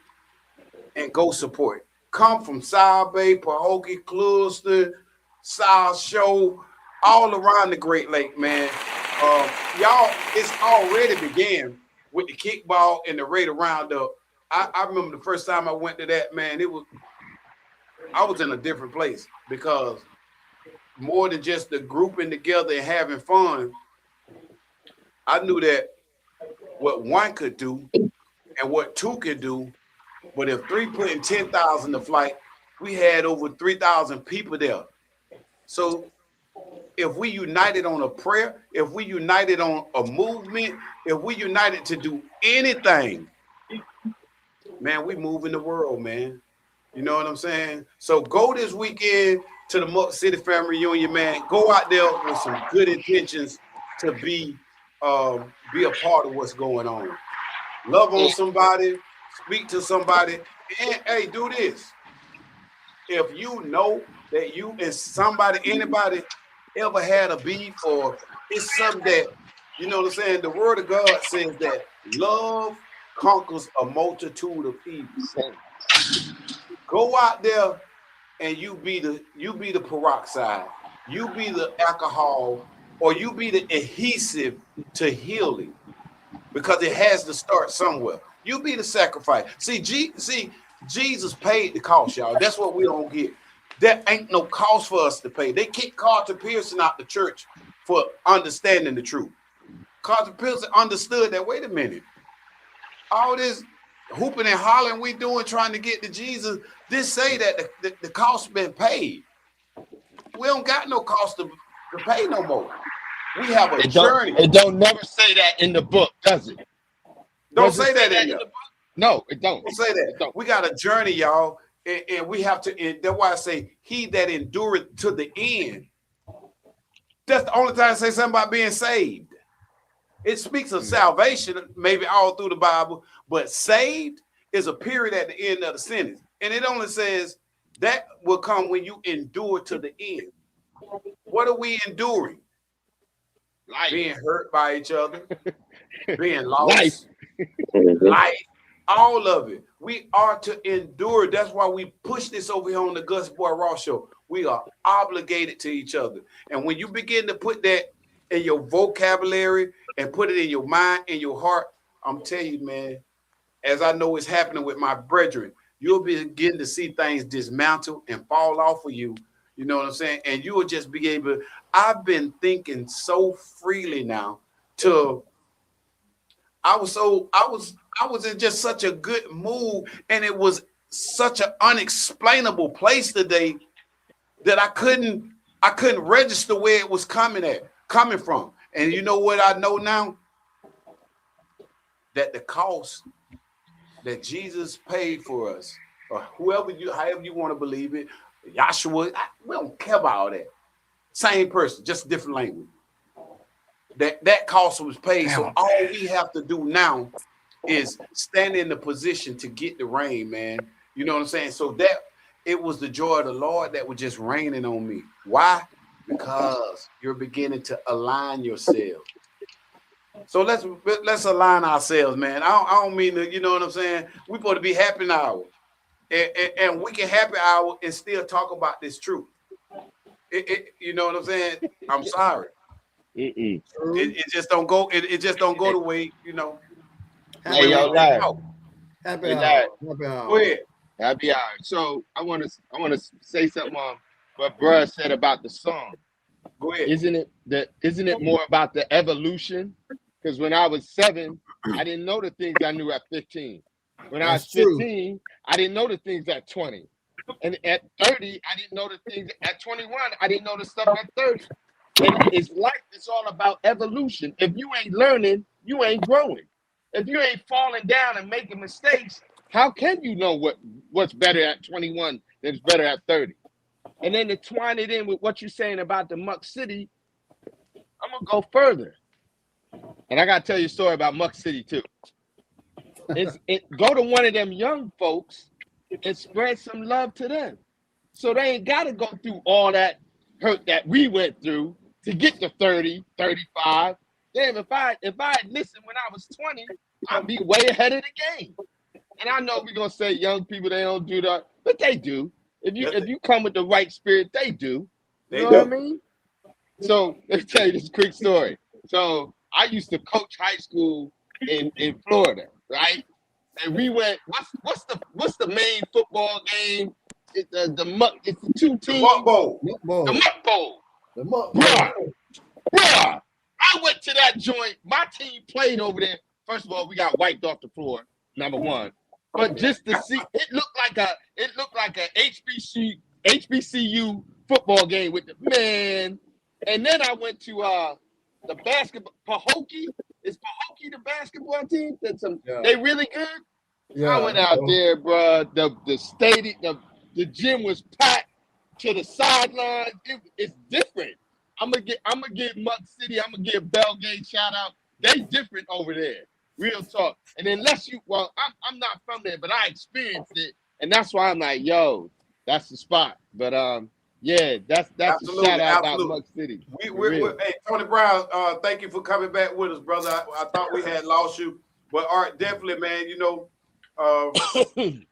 and go support. Come from South Bay, Pahokee, Cluster, South Show, all around the Great Lake, man. Y'all, it's already began with the kickball and the Raider Roundup. I remember the first time I went to that, man, I was in a different place, because more than just the grouping together and having fun, I knew that what one could do and what two could do, but if three put in 10,000 to flight, we had over 3,000 people there. So if we united on a prayer, if we united on a movement, if we united to do anything, man, we move in the world, man. You know what I'm saying? So go this weekend to the Muck City Family Reunion, man. Go out there with some good intentions to be a part of what's going on. Love on somebody, speak to somebody, and hey, do this. If you know that you and somebody, anybody ever had a beef, or it's something that, you know what I'm saying, the word of God says that love conquers a multitude of evils. Go out there and you be the peroxide, you be the alcohol, or you be the adhesive to healing, because it has to start somewhere. You be the sacrifice. See, Jesus paid the cost, y'all. That's what we don't get. There ain't no cost for us to pay. They kicked Carter Pearson out the church for understanding the truth. Carter Pearson understood that, wait a minute, all this hooping and hollering we doing trying to get to Jesus, this say that the cost been paid. We don't got no cost to pay no more. We have a journey. It don't never say that in the book, does it? Don't say that in the book. No, it don't. Don't say that. We got a journey, y'all, and we have to. And that's why I say, "He that endureth to the end." That's the only time I say something about being saved. It speaks of salvation, maybe all through the Bible, but saved is a period at the end of the sentence, and it only says that will come when you endure to the end. What are we enduring? Life. Being hurt by each other, being lost, life, all of it. We are to endure. That's why we push this over here on the Gus Boy Raw Show. We are obligated to each other. And when you begin to put that in your vocabulary and put it in your mind and your heart, I'm telling you, man, as I know it's happening with my brethren, you'll begin to see things dismantle and fall off of you. You know what I'm saying? And you will just be able, I've been thinking so freely now I was in just such a good mood, and it was such an unexplainable place today that I couldn't register where it was coming from. And you know what I know now? That the cost that Jesus paid for us, or however you want to believe it, Yahshua, we don't care about all that. Same person, just different language. That cost was paid. So all we have to do now is stand in the position to get the rain, man. You know what I'm saying? So that it was the joy of the Lord that was just raining on me. Why? Because you're beginning to align yourself. So let's align ourselves, man. I don't mean to, you know what I'm saying? We're supposed to be happy hour. And we can happy hour and still talk about this truth. You know what I'm saying? I'm sorry. It just don't go. It just don't go the way, you know. Hey, yo, Larry. Happy Larry. Go ahead. Happy hour. So I want to say something on what Bruh said about the song. Go ahead. Isn't it more about the evolution? Because when I was 7, I didn't know the things I knew at 15. When I was 15, I didn't know the things at 20. And at 30, I didn't know the things at 21. I didn't know the stuff at 30. And it's like it's all about evolution. If you ain't learning, you ain't growing. If you ain't falling down and making mistakes, how can you know what's better at 21 than it's better at 30? And then to twine it in with what you're saying about the Muck City, I'm gonna go further. And I gotta tell you a story about Muck City too. Go to one of them young folks and spread some love to them. So they ain't gotta go through all that hurt that we went through to get to 30, 35. Damn, if I had listened when I was 20, I'd be way ahead of the game. And I know we're gonna say young people, they don't do that, but they do. If you come with the right spirit, they do. You know what I mean? So let me tell you this quick story. So I used to coach high school in Florida, right? And we went. What's the main football game? It's the two teams. The Muck Bowl. The Muck Bowl. The Muck Bowl. Bruh, I went to that joint. My team played over there. First of all, we got wiped off the floor. Number one. But just to see, it looked like a HBCU football game with the man. And then I went to the basketball. Pahokee. Is Pahokee the basketball team? They really good? Yeah. I went out there, bro. The stadium, the gym was packed to the sideline. It's different. I'm gonna give Muck City. I'm gonna give Belgate shout out. They different over there. Real talk. And unless I'm not from there, but I experienced it, and that's why I'm like, yo, that's the spot. But yeah, that's a shout out about Muck City. Hey, Tony Brown, thank you for coming back with us, brother. I thought we had lost you, but Art, definitely, man. You know, wait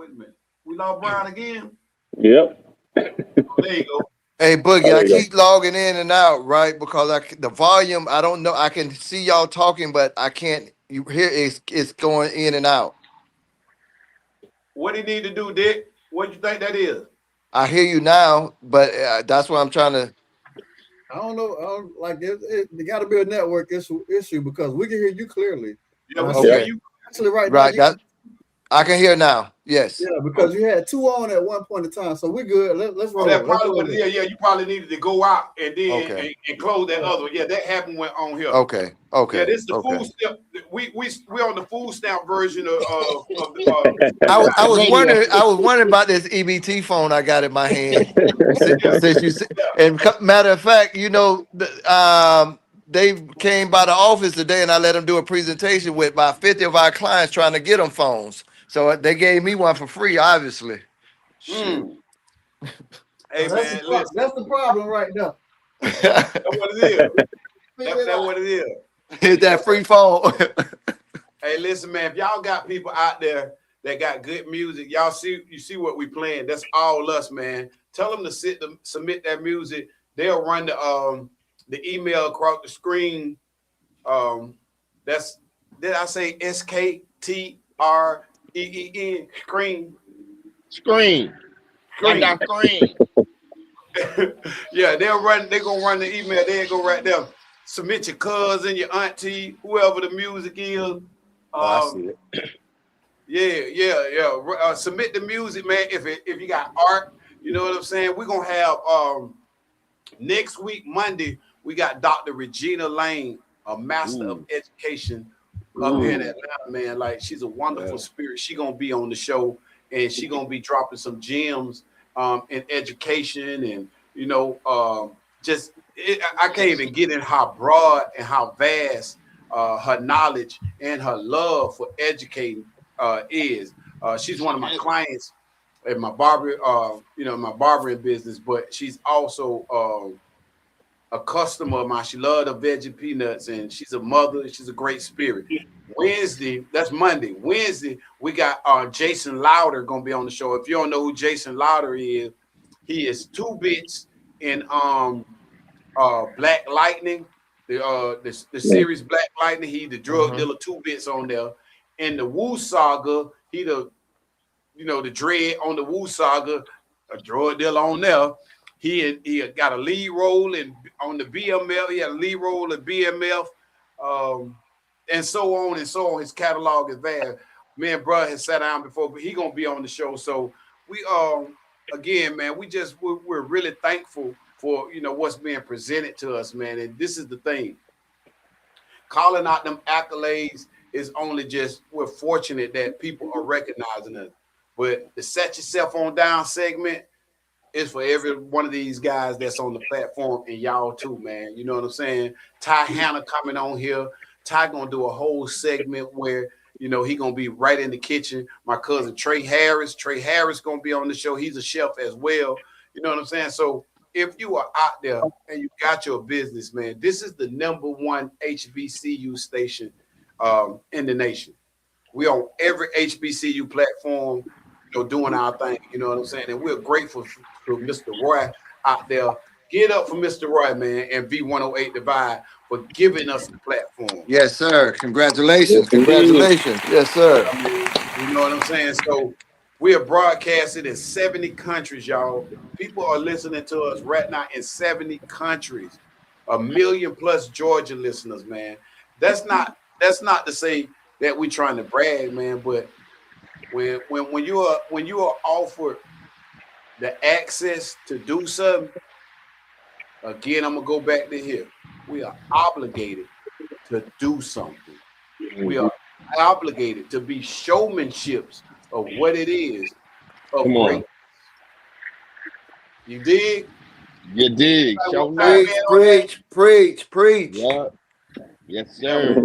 a minute, we lost Brown again. Yep. There you go. Hey, Boogie, I keep logging in and out, right? Because the volume, I don't know. I can see y'all talking, but I can't. You hear it's going in and out. What do you need to do, Dick? What do you think that is? I hear you now, but that's what I'm trying to. I don't know. There got to be a network issue because we can hear you clearly. Yeah, we can hear you. Actually, right now. I can hear now. Yes. Yeah, because you had 2 on at one point in time, so we're good. Let's roll. That probably what it is. Yeah, you probably needed to go out and then and close that other one. Yeah, that happened on here. Okay. Yeah, this is the food stamp. We on the food stamp version of I was wondering about this EBT phone I got in my hand. since you said, and matter of fact, you know, they came by the office today, and I let them do a presentation with about 50 of our clients trying to get them phones. So they gave me one for free, obviously. Hey, man, that's the problem right now. That's what it is. That's what it is. Hit that free phone. Hey, listen, man. If y'all got people out there that got good music, you see what we playing. That's all us, man. Tell them to submit that music. They'll run the email across the screen. Did I say SKTREEN? Screen. Yeah, they're gonna run the email. They'll go right there. Submit your cousin, your auntie, whoever the music is. I see it. Yeah. Submit the music, man. If you got art, you know what I'm saying. We're gonna have next week, Monday, we got Dr. Regina Lane, a master of education up here in Atlanta, man. Like, she's a wonderful spirit. She gonna be on the show, and she gonna be dropping some gems in education, and you know, I can't even get in how broad and how vast her knowledge and her love for educating is. She's one of my clients in my my barbering business, but she's also a customer of mine. She loved the veggie peanuts, and she's a mother. She's a great spirit. Wednesday, that's Monday. Wednesday, we got Jason Louder gonna be on the show. If you don't know who Jason Louder is, he is 2 Bits in Black Lightning, the series Black Lightning. He the drug dealer, 2 Bits on there. In the Wu Saga, he the Dread on the Wu Saga, a drug dealer on there. He got a lead role on the BMF. He had a lead role in BMF, and so on and so on. His catalog is vast. Me and bro has sat down before, but he gonna be on the show. So we again, man, we're really thankful for what's being presented to us, man. And this is the thing. Calling out them accolades is only just, we're fortunate that people are recognizing us. But the Set Yourself On Down segment is for every one of these guys that's on the platform, and y'all too, man. You know what I'm saying? Ty Hannah coming on here. Ty gonna do a whole segment where he gonna be right in the kitchen. My cousin Trey Harris gonna be on the show. He's a chef as well. You know what I'm saying? So if you are out there and you got your business, man, this is the #1 HBCU station in the nation. We on every HBCU platform, doing our thing. You know what I'm saying? And we're grateful to Mr. Roy out there. Get up for Mr. Roy, man, and V108 The Vibe for giving us the platform. Yes, sir. Congratulations. Congratulations. Yes, sir. You know what I'm saying? So we are broadcasted in 70 countries, y'all. People are listening to us right now in 70 countries. 1 million plus Georgia listeners, man. That's not to say that we're trying to brag, man, but when you are offered the access to do something, again, I'm gonna go back to here. We are obligated to do something. We are obligated to be showmanships of what it is. Come on. You dig? You dig. Preach. Yeah. Yes, sir.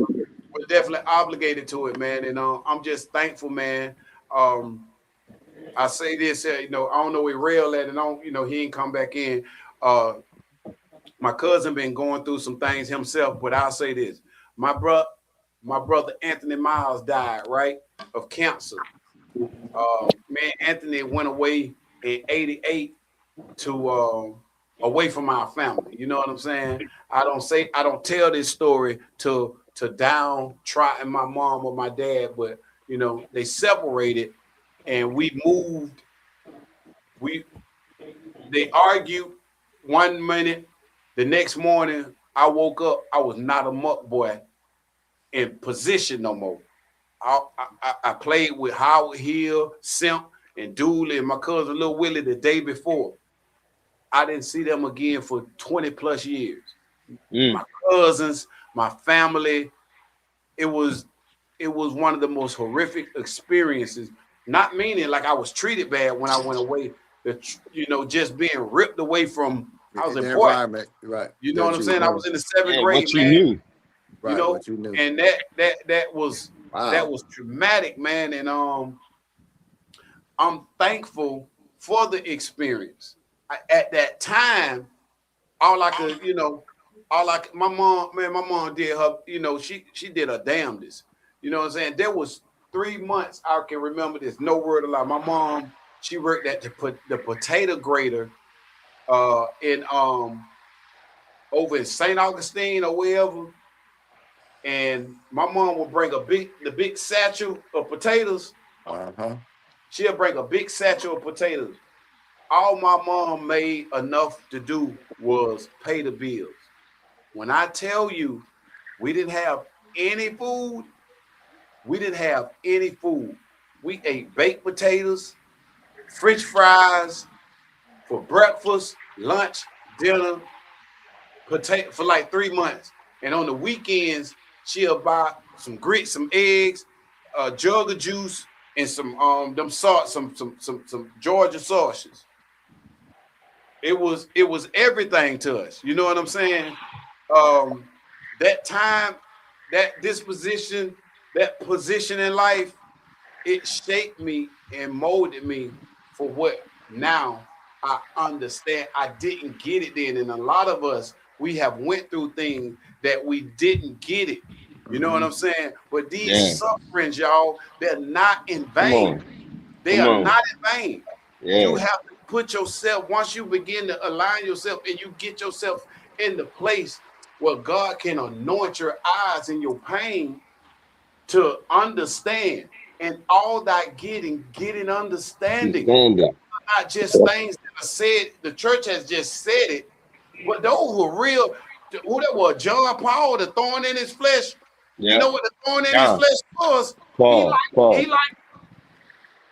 We're definitely obligated to it, man. And I'm just thankful, man. I say this, I don't know where Rail at, and he ain't come back in. My cousin been going through some things himself, but I'll say this: my brother Anthony Miles died, right, of cancer. Man, Anthony went away in '88 to away from our family. You know what I'm saying? I don't tell this story to downtrodden my mom or my dad, but they separated and we moved. They argued one minute. The next morning, I woke up. I was not a muck boy in position no more. I played with Howard Hill, Simp, and Dooley, and my cousin Lil Willie the day before. I didn't see them again for 20 plus years. My cousins, my family. It was one of the most horrific experiences. Not meaning like I was treated bad when I went away. Just being ripped away from. I was important, right? You know what I'm saying? I was in the 7th grade, what you man. knew. Right, what you knew. And that was traumatic, man. And I'm thankful for the experience. At that time, my mom did her, she did her damnedest. You know what I'm saying? There was 3 months I can remember this. No word of lie. My mom, she worked at the potato grader in over in St. Augustine or wherever, and my mom would bring the big satchel of potatoes. She'll bring a big satchel of potatoes. All my mom made enough to do was pay the bills. When I tell you we didn't have any food, we ate baked potatoes, French fries for breakfast, lunch, dinner, potato for like 3 months. And on the weekends, she'll buy some grits, some eggs, a jug of juice, and some Georgia sausages. It was everything to us. You know what I'm saying? That time, that disposition, that position in life, it shaped me and molded me for what now I understand. I didn't get it then. And a lot of us, we have went through things that we didn't get it. You know what I'm saying? But these sufferings, y'all, they're not in vain. They are not in vain. You have to put yourself, once you begin to align yourself and you get yourself in the place where God can anoint your eyes and your pain to understand. And all that getting understanding. Not just things that the church has just said it, but those were real. Who that was? John Paul, the thorn in his flesh. Yeah. You know what the thorn in his flesh was? Paul.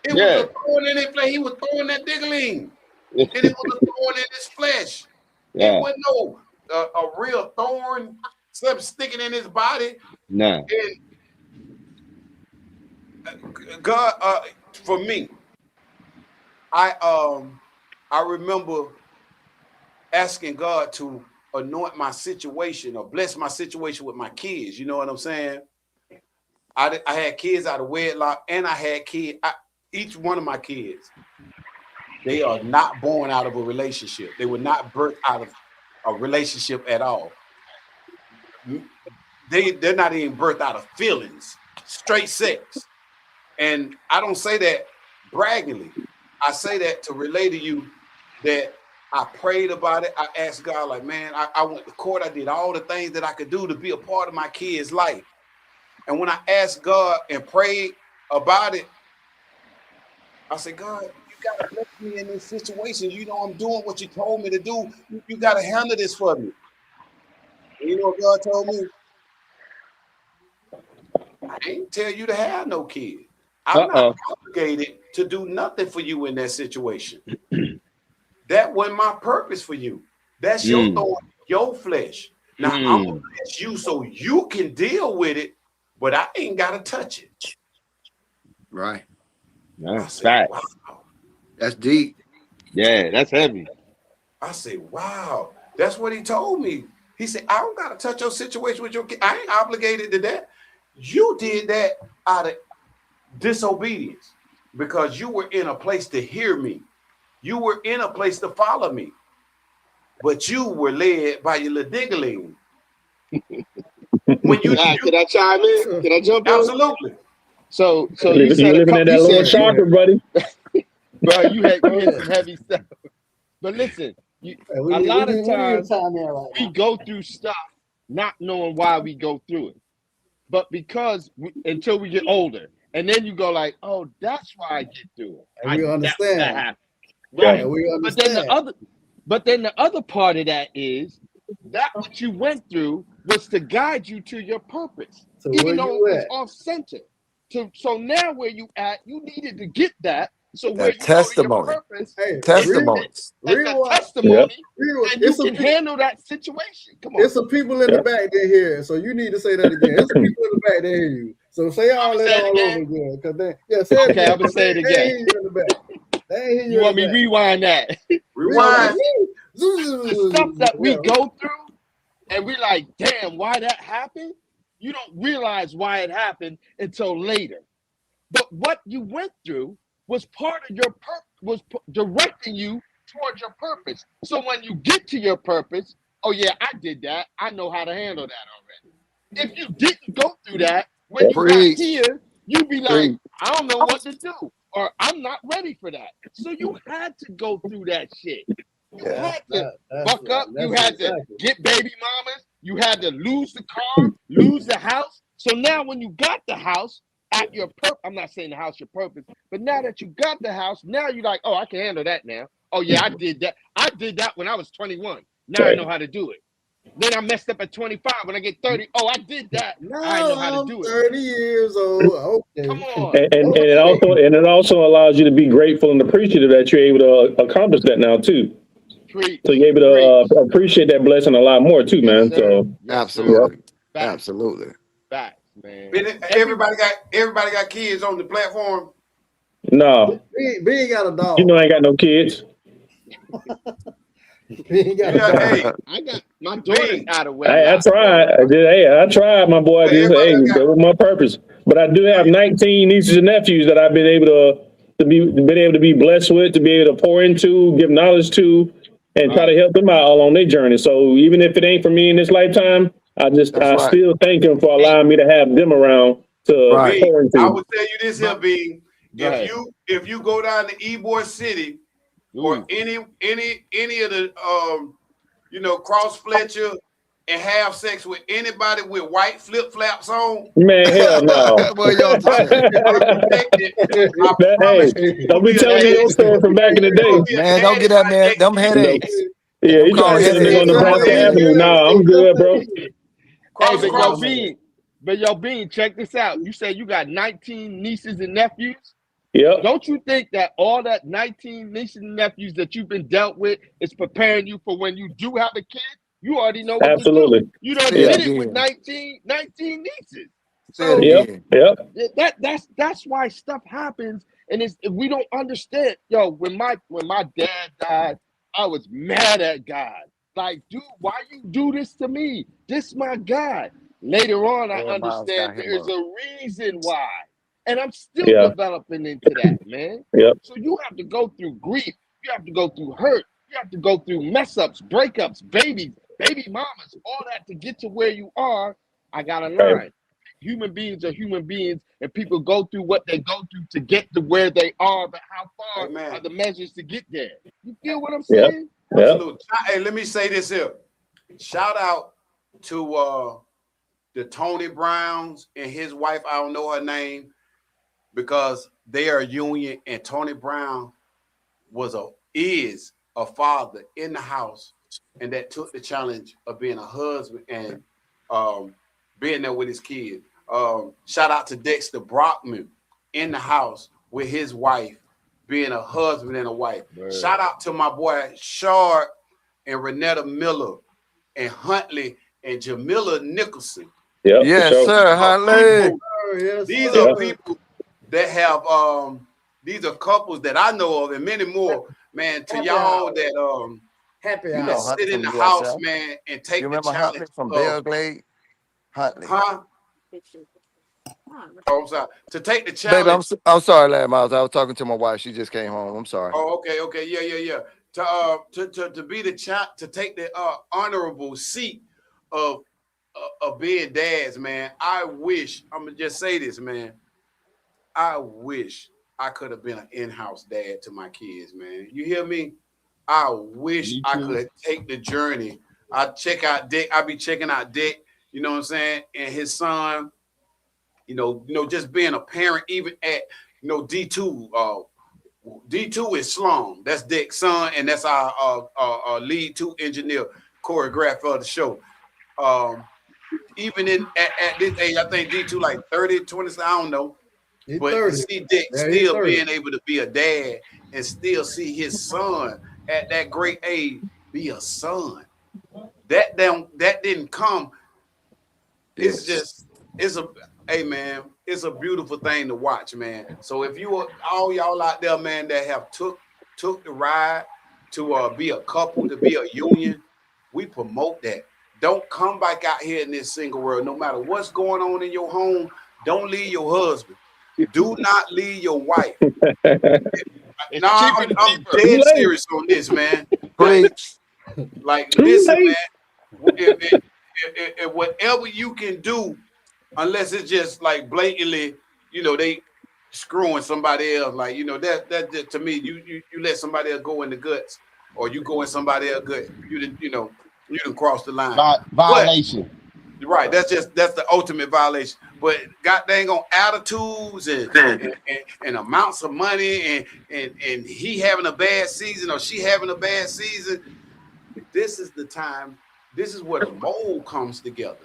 It was a thorn in his flesh. He was throwing that diggling, and it was a thorn in his flesh. Yeah. It wasn't no a real thorn, something sticking in his body. Nah. And God, for me, I remember asking God to anoint my situation or bless my situation with my kids. You know what I'm saying? I had kids out of wedlock, and I had kids. Each one of my kids, they are not born out of a relationship. They were not birthed out of a relationship at all. They're not even birthed out of feelings, straight sex. And I don't say that braggingly. I say that to relay to you that I prayed about it. I asked God, like, man, I went to court. I did all the things that I could do to be a part of my kids' life. And when I asked God and prayed about it, I said, God, you got to bless me in this situation. You know, I'm doing what you told me to do. You got to handle this for me. And you know what God told me? I ain't tell you to have no kid. I'm not obligated to do nothing for you in that situation. That wasn't my purpose for you. That's your thorn, your flesh. Now I'm gonna bless you so you can deal with it, but I ain't gotta touch it. Right. That's fact. Wow. That's deep. Yeah, that's heavy. I said, wow, that's what he told me. He said, I don't gotta touch your situation with your kid. I ain't obligated to that. You did that out of disobedience because you were in a place to hear me. You were in a place to follow me, but you were led by your little diggling. When can I chime in? Can I jump in? Absolutely. So you you said living in that little chakra, buddy. Bro, you hit some heavy stuff. But listen, a lot of times we go through stuff not knowing why we go through it, but because until we get older, and then you go like, "Oh, that's why I get through it." And we understand. That happened. Right. Yeah, we But understand. then the other part of that is that what you went through was to guide you to your purpose, So even where though you it was at? off center. So now where you at, you needed to get that. So where That you go to your testimony. purpose, Testimonies. as a testimony, and you can handle that situation. Come on. It's some people in the back that hear it, so you need to say that again. There's some people in the back that hear you. So say all that all over again. Cause say it again. I'm gonna say it They again. ain't hear you in the back. They ain't hear you. You want me to rewind that? Rewind. The stuff that we go through, and we like, damn, why that happened? You don't realize why it happened until later. But what you went through was part of your directing you towards your purpose. So when you get to your purpose, oh yeah, I did that. I know how to handle that already. If you didn't go through that, when you got here, you'd be like, I don't know what to do, or I'm not ready for that. So you had to go through that shit. You had to buck up. You had to get baby mamas. You had to lose the car, lose the house. So now when you got the house at your purpose, I'm not saying the house your purpose, but now that you got the house, now you're like, oh, I can handle that now. Oh yeah, I did that. I did that when I was 21. Now I know how to do it. Then I messed up at 25. When I get 30, oh, I did that. Now I know how to do it. 30 years old. Okay. Come on. And it also allows you to be grateful and appreciative that you're able to accomplish that now too. So you're able to appreciate that blessing a lot more too, man. So absolutely, absolutely. Facts, man. Everybody got kids on the platform. No, B ain't got a dog. you know I ain't got no kids. B ain't got a dog. I got my daughter's out of way. I tried. I tried, my boy. That was my purpose. But I do have 19 nieces and nephews that I've been able to be blessed with, to be able to pour into, give knowledge to, and try to help them out all on their journey. So even if it ain't for me in this lifetime, I still thank him for allowing me to have them around to pour into. I will tell you this here, B. If you go down to Ybor City or any of the Cross Fletcher and have sex with anybody with white flip flops on? Man, hell no. Boy, y'all Hey, don't be telling me your story from back in the day. Man, don't get that man them headaches. Yeah, you trying to send a nigga on Nebraska Avenue? Nah, I'm good, bro. Hey, but yo, Bean, check this out. You say you got 19 nieces and nephews. Yep. Don't you think that all that 19 nieces and nephews that you've been dealt with is preparing you for when you do have a kid? You already know what Absolutely. to do. You done Yeah. did it with 19 nieces. So Yep. That's why stuff happens, and we don't understand. Yo, when my dad died, I was mad at God. Like, dude, why you do this to me? This my God. Later on, I understand there's a reason why. And I'm still developing into that, man. Yep. So you have to go through grief. You have to go through hurt. You have to go through mess ups, breakups, baby mamas, all that to get to where you are. I got to learn. Human beings are human beings, and people go through what they go through to get to where they are, but how far are the measures to get there? You feel what I'm saying? Absolutely. Hey, let me say this here. Shout out to the Tony Browns and his wife. I don't know her name because they are a union, and Tony Brown is a father in the house, and that took the challenge of being a husband and being there with his kids. Shout out to Dexter Brockman in the house with his wife, being a husband and a wife. Word. Shout out to my boy Shard and Renetta Miller and Huntley and Jamila Nicholson. Yep, yes, sure. sir. Huntley. These are people that have these are couples that I know of and many more. Man, to y'all that happy you hour. sit in the house, man, and take You the remember Huntley challenge from of- Belglade? Huntley. Huh? Oh, I'm sorry. To take the challenge. Baby, I'm sorry, Larry Miles. I was talking to my wife. She just came home. I'm sorry. Oh, okay, yeah. To be the to take the honorable seat of being dads, man. I wish I'm gonna just say this, man. I wish I could have been an in-house dad to my kids, man. You hear me? I wish I could take the journey. I check out Dick. I be checking out Dick. You know what I'm saying? And his son. You know, just being a parent, even at D2. D2 is Sloan. That's Dick's son, and that's our lead 2 engineer, choreographer of the show. Even at this age, I think D2 like 30, 20, I don't know. He's but 30. to see Dick Yeah, he's still 30. being able to be a dad and still see his son at that great age be a son. That didn't come. It's just hey man, it's a beautiful thing to watch, man. So if you all y'all out there, man, that have took the ride to be a couple, to be a union, we promote that. Don't come back out here in this single world. No matter what's going on in your home, don't leave your husband. Do not leave your wife. I'm dead serious on this, man. Like listen, man. If whatever you can do, unless it's just like blatantly, they screwing somebody else. Like, that just, to me, you let somebody else go in the guts, or you go in somebody else's gut. You didn't cross the line. Violation. But, right. That's the ultimate violation. But god dang on attitudes and amounts of money and he having a bad season or she having a bad season. This is the time. This is where the mold comes together.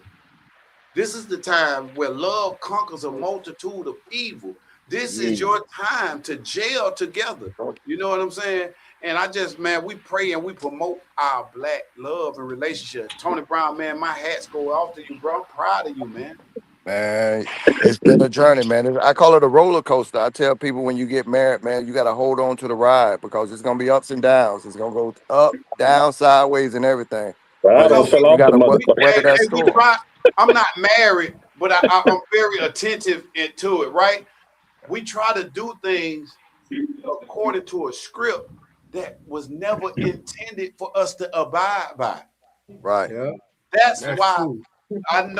This is the time where love conquers a multitude of evil. This is your time to jail together. You know what I'm saying? And I just, man, we pray and we promote our black love and relationships. Tony Brown, man, my hats go off to you, bro. I'm proud of you, man. Man, it's been a journey, man. I call it a roller coaster. I tell people when you get married, man, you got to hold on to the ride because it's going to be ups and downs. It's going to go up, down, sideways, and everything. Well, you got to weather that storm. I'm not married, but I'm very attentive to it, right? We try to do things according to a script that was never intended for us to abide by. Right. Yeah. That's why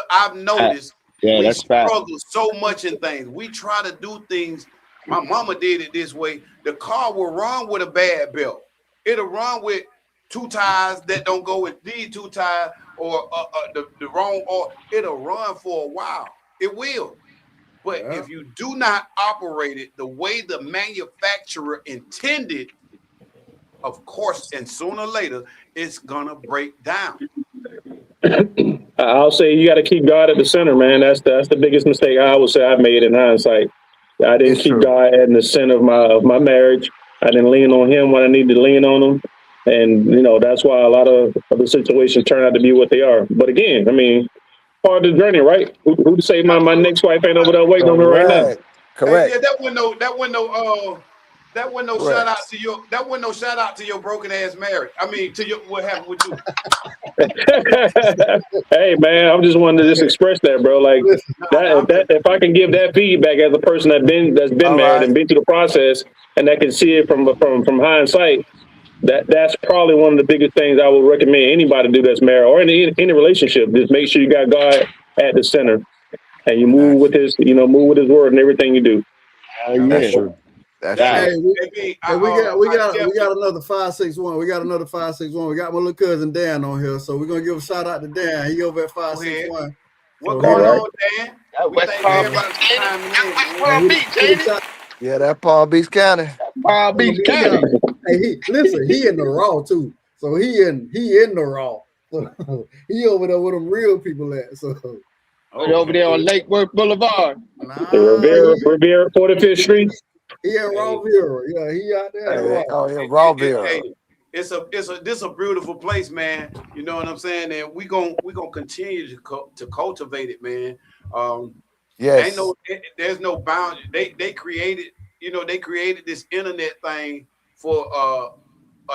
I've noticed we struggle so much in things. We try to do things. My mama did it this way. The car will run with a bad belt. It'll run with 2 tires that don't go with these 2 tires, or the wrong oil, it'll run for a while. It will. But if you do not operate it the way the manufacturer intended, of course, and sooner or later, it's gonna break down. I'll say you got to keep God at the center, man. That's the biggest mistake I would say I made in hindsight. I didn't keep God in the center of my marriage. I didn't lean on Him when I needed to lean on Him, and that's why a lot of the situations turn out to be what they are. But again, I mean, part of the journey, right? Who to say my next wife ain't over there waiting on me right now? Correct. Yeah, that wasn't no shout out to your. That wasn't no shout out to your broken ass marriage. I mean, to your what happened with you. Hey man, I'm just wanting to just express that, bro. Like that if I can give that feedback as a person that's been married and been through the process, and that can see it from hindsight, that's probably one of the biggest things I would recommend anybody do that's married or in any relationship. Just make sure you got God at the center, and you move with His, move with His word and everything you do. That's true. That's true. We got another 561. We got another 561. We got my little cousin Dan on here, so we're gonna give a shout out to Dan. He over at 561. What's going on, Dan? West Palm Beach, ain't it? Yeah, that Palm Beach County. Palm Beach County. Hey, listen, he in the raw too. So he in the raw. So he over there with them real people at. So over there on Lake Worth Boulevard. Riviera 45th Street. He in Rawville. Yeah, he out there. Rawville. Hey, this a beautiful place, man. You know what I'm saying? And we gonna continue to cultivate it, man. Yes. There's no boundary. They created this internet thing for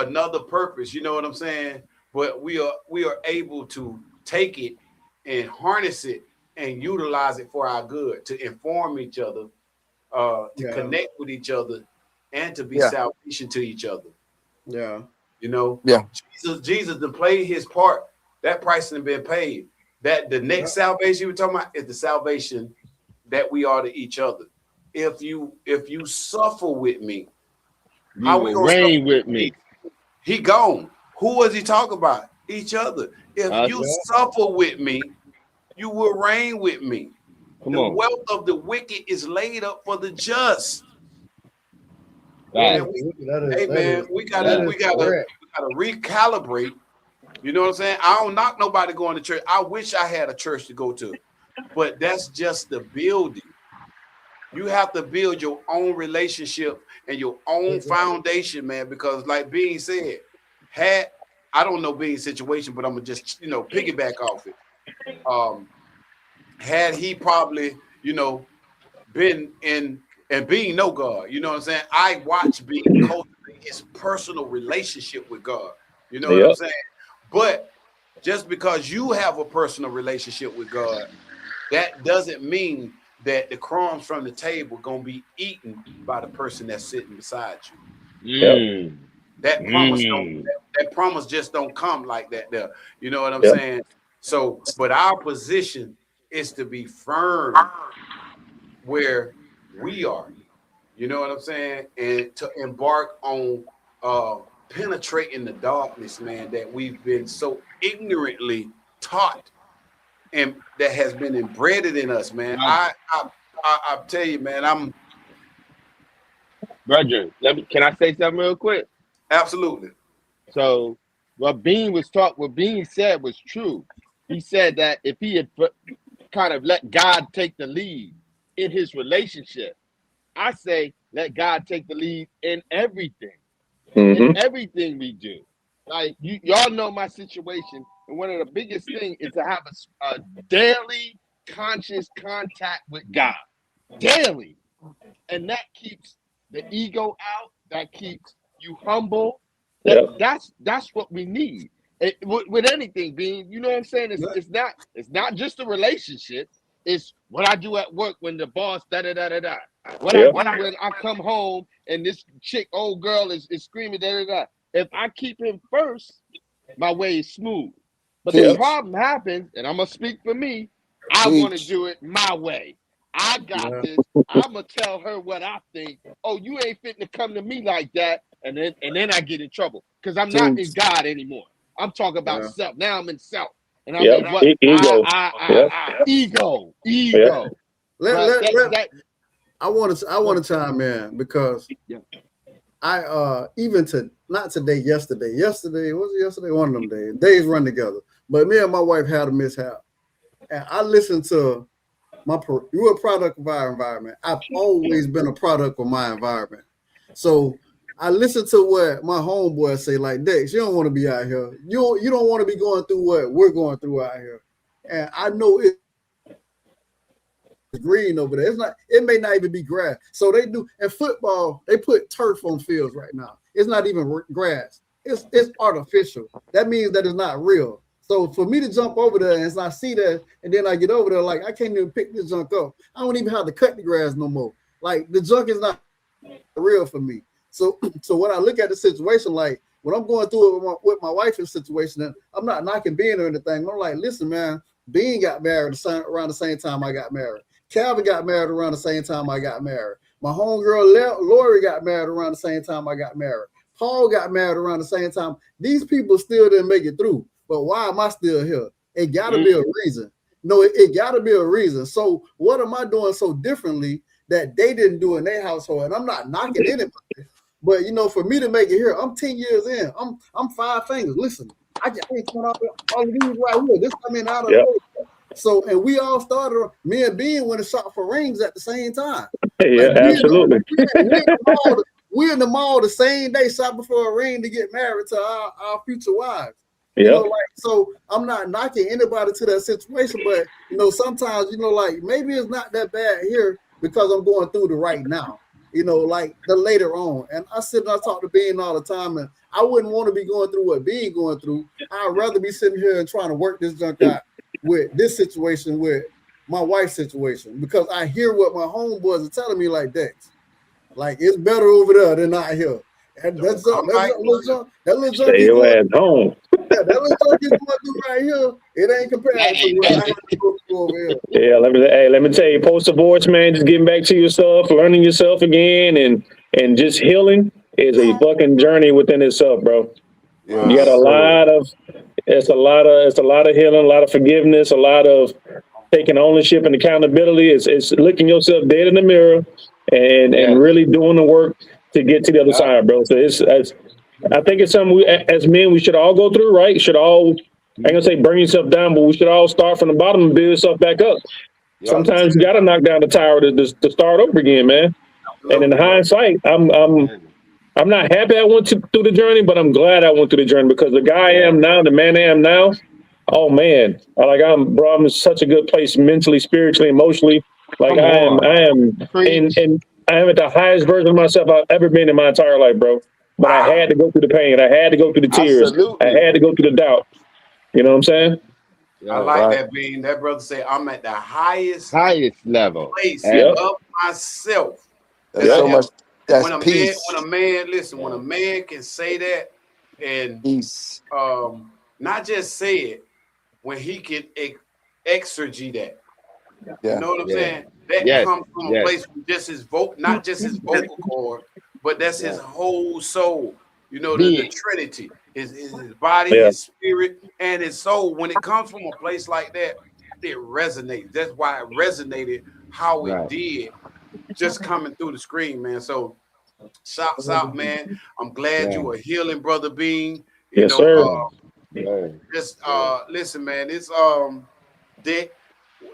another purpose. You know what I'm saying? But we are able to take it and harness it and utilize it for our good, to inform each other, to connect with each other, and to be salvation to each other. Yeah. Jesus to play His part. That price has been paid. That the next salvation you were talking about is the salvation that we are to each other. If you suffer with me, how we gonna reign with me? He gone. Who was he talking about? Each other. If you suffer with me, you will reign with me. The wealth of the wicked is laid up for the just. Man, we gotta recalibrate. You know what I'm saying? I don't knock nobody going to church. I wish I had a church to go to, but that's just the building. You have to build your own relationship and your own foundation, man. Because, like Bean said, I don't know Bean's situation, but I'm gonna just piggyback off it. Had he probably been in and Bean know God, you know what I'm saying? I watched Bean cultivate his personal relationship with God. You know what I'm saying? But just because you have a personal relationship with God, that doesn't mean that the crumbs from the table gonna be eaten by the person that's sitting beside you. That promise just don't come like that there. You know what I'm saying? So, but our position is to be firm where we are. You know what I'm saying? And to embark on penetrating the darkness, man, that we've been so ignorantly taught and that has been embedded in us, man. I tell you, man, Roger, can I say something real quick? Absolutely. So what Bean said was true. He said that if he had kind of let God take the lead in his relationship, I say let God take the lead in everything. In everything we do. Like y'all know my situation, and one of the biggest things is to have a daily conscious contact with God. Daily. And that keeps the ego out, that keeps you humble. That's what we need. With anything, Bean, you know what I'm saying? It's not just a relationship. It's what I do at work when the boss da-da-da-da-da. What I do when I come home and this chick, old girl, is screaming da-da-da. If I keep him first, my way is smooth. But the problem happens, and I'm going to speak for me, I want to do it my way. I got this. I'm going to tell her what I think. Oh, you ain't fitting to come to me like that. And then I get in trouble because I'm not in God anymore. I'm talking about self. Now I'm in self. And I mean, what? Ego. Ego. I want to chime in because I even to not today, yesterday was it yesterday? One of them days. Days run together. But me and my wife had a mishap, and I listened to you're a product of our environment. I've always been a product of my environment. So I listened to what my homeboys say, like, Dex, you don't want to be out here. You don't want to be going through what we're going through out here. And I know it's green over there. It may not even be grass. So they do in football, they put turf on fields right now. It's not even grass. It's artificial. That means that it's not real. So for me to jump over there and I see that, and then I get over there, like I can't even pick this junk up. I don't even have to cut the grass no more. Like the junk is not real for me. So when I look at the situation, like when I'm going through it with my wife's situation, and I'm not knocking Bean or anything. I'm like, listen, man, Bean got married around the same time I got married. Calvin got married around the same time I got married. My homegirl Lori got married around the same time I got married. Paul got married around the same time. These people still didn't make it through. But why am I still here? It got to be a reason. No, it got to be a reason. So what am I doing so differently that they didn't do in their household? And I'm not knocking anybody. But, for me to make it here, I'm 10 years in. I'm 5 fingers. Listen, I ain't coming out all of these right here. This coming out of So, and we all started, me and Bean went and shot for rings at the same time. Yeah, like, absolutely. We in the mall the same day, shot before a ring to get married to our future wives. Yeah. So I'm not knocking anybody to that situation, but sometimes, maybe it's not that bad here because I'm going through the right now, like the later on. And I sit and I talk to Bean all the time, and I wouldn't want to be going through what Bean going through. I'd rather be sitting here and trying to work this junk out with this situation, with my wife's situation, because I hear what my homeboys are telling me, like that. Like it's better over there than out here. And that little junk stay your ass home. That little junk is going through right here. It ain't compared to what I have to go through over here. Yeah, let me tell you, post-divorce, man, just getting back to yourself, learning yourself again, and just healing is a fucking journey within itself, bro. You got it's a lot of healing, a lot of forgiveness, a lot of taking ownership and accountability. It's looking yourself dead in the mirror and really doing the work to get to the other side, bro. So I think it's something we, as men, we should all go through, right? I ain't gonna say bring yourself down, but we should all start from the bottom and build yourself back up. Sometimes you gotta knock down the tower to start over again, man. And in hindsight, I'm not happy I went through the journey, but I'm glad I went through the journey because the guy I am now, the man I am now, oh man, I'm in such a good place mentally, spiritually, emotionally. Like I am at the highest version of myself I've ever been in my entire life, bro. But I had to go through the pain. I had to go through the tears. Absolutely. I had to go through the doubt. You know what I'm saying? I like that, Bean. That brother say I'm at the highest level place of myself. That's so much. That's when a peace. When a man can say that and peace. Not just say it, when he can exegete that. Yeah. You know what I'm saying? That comes from a place with just his not just his vocal cord, but that's his whole soul. The Trinity, his body, his spirit, and his soul. When it comes from a place like that, it resonates. That's why it resonated how it did, just coming through the screen, man. So shouts out, man. I'm glad you are healing, brother Bean. Yes, sir. Just listen, man. It's Dick.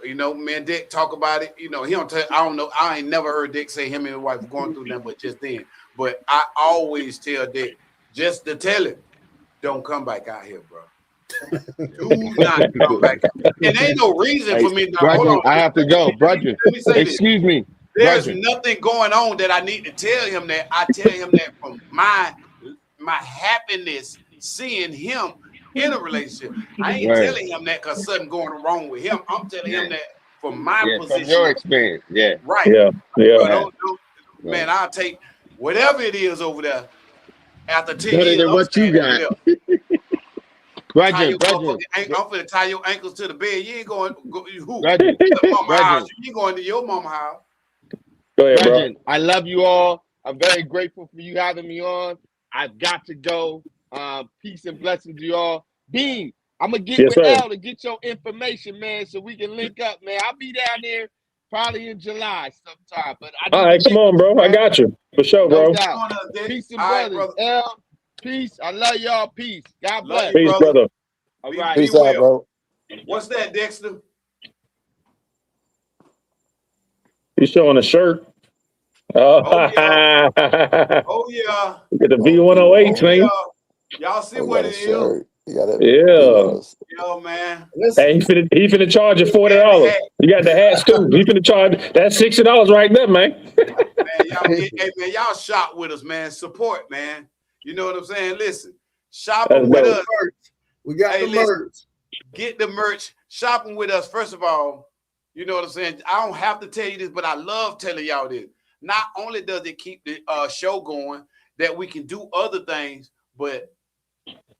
Me and Dick talk about it. He don't tell. I don't know. I ain't never heard Dick say him and his wife were going through that, but just then. But I always tell Dick just to tell him, don't come back out here, bro. Do not come back. And ain't no reason for me. Hold on. I have to go, brother. Excuse me. There's nothing going on that I need to tell him that. I tell him that from my happiness seeing him in a relationship. I ain't telling him that because something going wrong with him. I'm telling him that from my position. From your experience. Yeah. Right. Yeah. Man, I'll take whatever it is over there after 10 better years. Than what you got. I'm finna tie your ankles to the bed. You ain't going who? Roger. Mama house. You going to your mama house. Go ahead, bro. I love you all. I'm very grateful for you having me on. I've got to go. Peace and blessings to you all. Bean, I'm gonna get Yes, with sir. L to get your information, man, so we can link up, man. I'll be down there probably in July sometime. But I All need right, to come get on, with you, bro. I man. got you for sure, No bro. doubt. On us, Dick. Peace and All right, brothers. brother. L, peace. I love y'all. Peace. God Love bless. you, Peace, brother. brother. All Be, right. be Peace out, well. bro. What's that, Dexter? He's showing a shirt. Oh yeah. Get Oh yeah. the Oh, V108s, Oh man. yeah. Y'all see oh, you what got a it is? shirt. You got a Yeah. Yo, man. Listen, Hey, he finna charge you And $40. the hat. You got the hats too. He finna charge. That's $60 right there, man. Man, y'all get, hey man, y'all shop with us, man. Support, man. You know what I'm saying? Listen, shopping That's with dope. us. we got Hey, the listen, merch. get the merch. Shopping with us, first of all. You know what I'm saying? I don't have to tell you this, but I love telling y'all this. Not only does it keep the show going, that we can do other things, but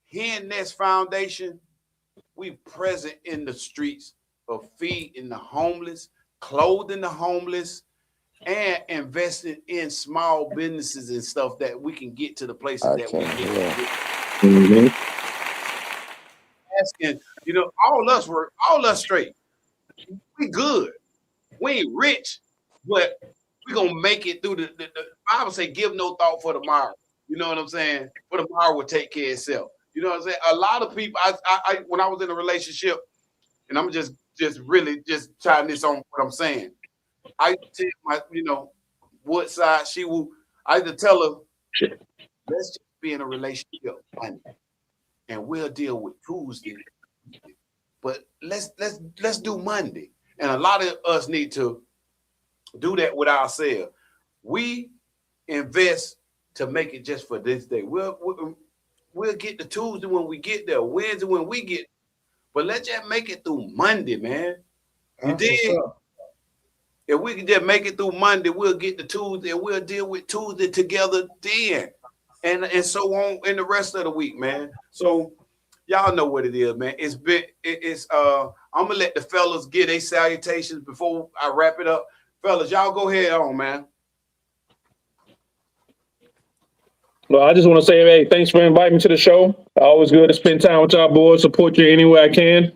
here in Nest Foundation, we present in the streets of feeding the homeless, clothing the homeless, and investing in small businesses and stuff that we can get to the places I that we can't get. hear. Mhm. Asking, you know, all us straight. We good. We ain't rich, but we gonna make it through the Bible say, give no thought for tomorrow. You know what I'm saying? For tomorrow will take care of itself. You know what I'm saying? A lot of people, I when I was in a relationship, and I'm just really just trying this on what I'm saying. I tell my, you know, Woodside, she will, I had to tell her, let's just be in a relationship Monday, and we'll deal with Tuesday. But let's do Monday. And a lot of us need to do that with ourselves. We invest to make it just for this day. We'll get the Tuesday when we get there, Wednesday when we get, but let's just make it through Monday, man. You did. If we can just make it through Monday, we'll get the Tuesday and we'll deal with Tuesday together then. And so on in the rest of the week, man. So y'all know what it is, man. I'm gonna let the fellas get their salutations before I wrap it up. Fellas, y'all go ahead on, man. Well, I just want to say, hey, thanks for inviting me to the show. Always good to spend time with y'all boys, support you any way I can.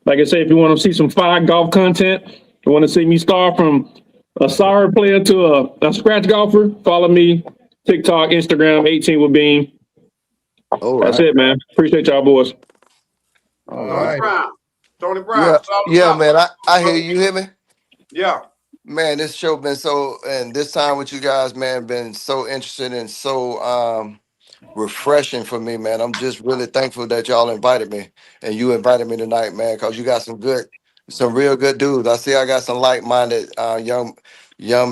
Like I said, if you want to see some fire golf content, if you want to see me start from a sorry player to a scratch golfer, follow me, TikTok, Instagram, 18 with Bean. That's it, man. Appreciate y'all boys. All Tony right. Brown. Tony Brown. Yeah, it's all yeah, about, man. I hear you. You hear me? Yeah. Man, this show been so, and this time with you guys, man, been so interesting and so refreshing for me, man. I'm just really thankful that y'all invited me and you invited me tonight, man, because you got some real good dudes. I see I got some like-minded young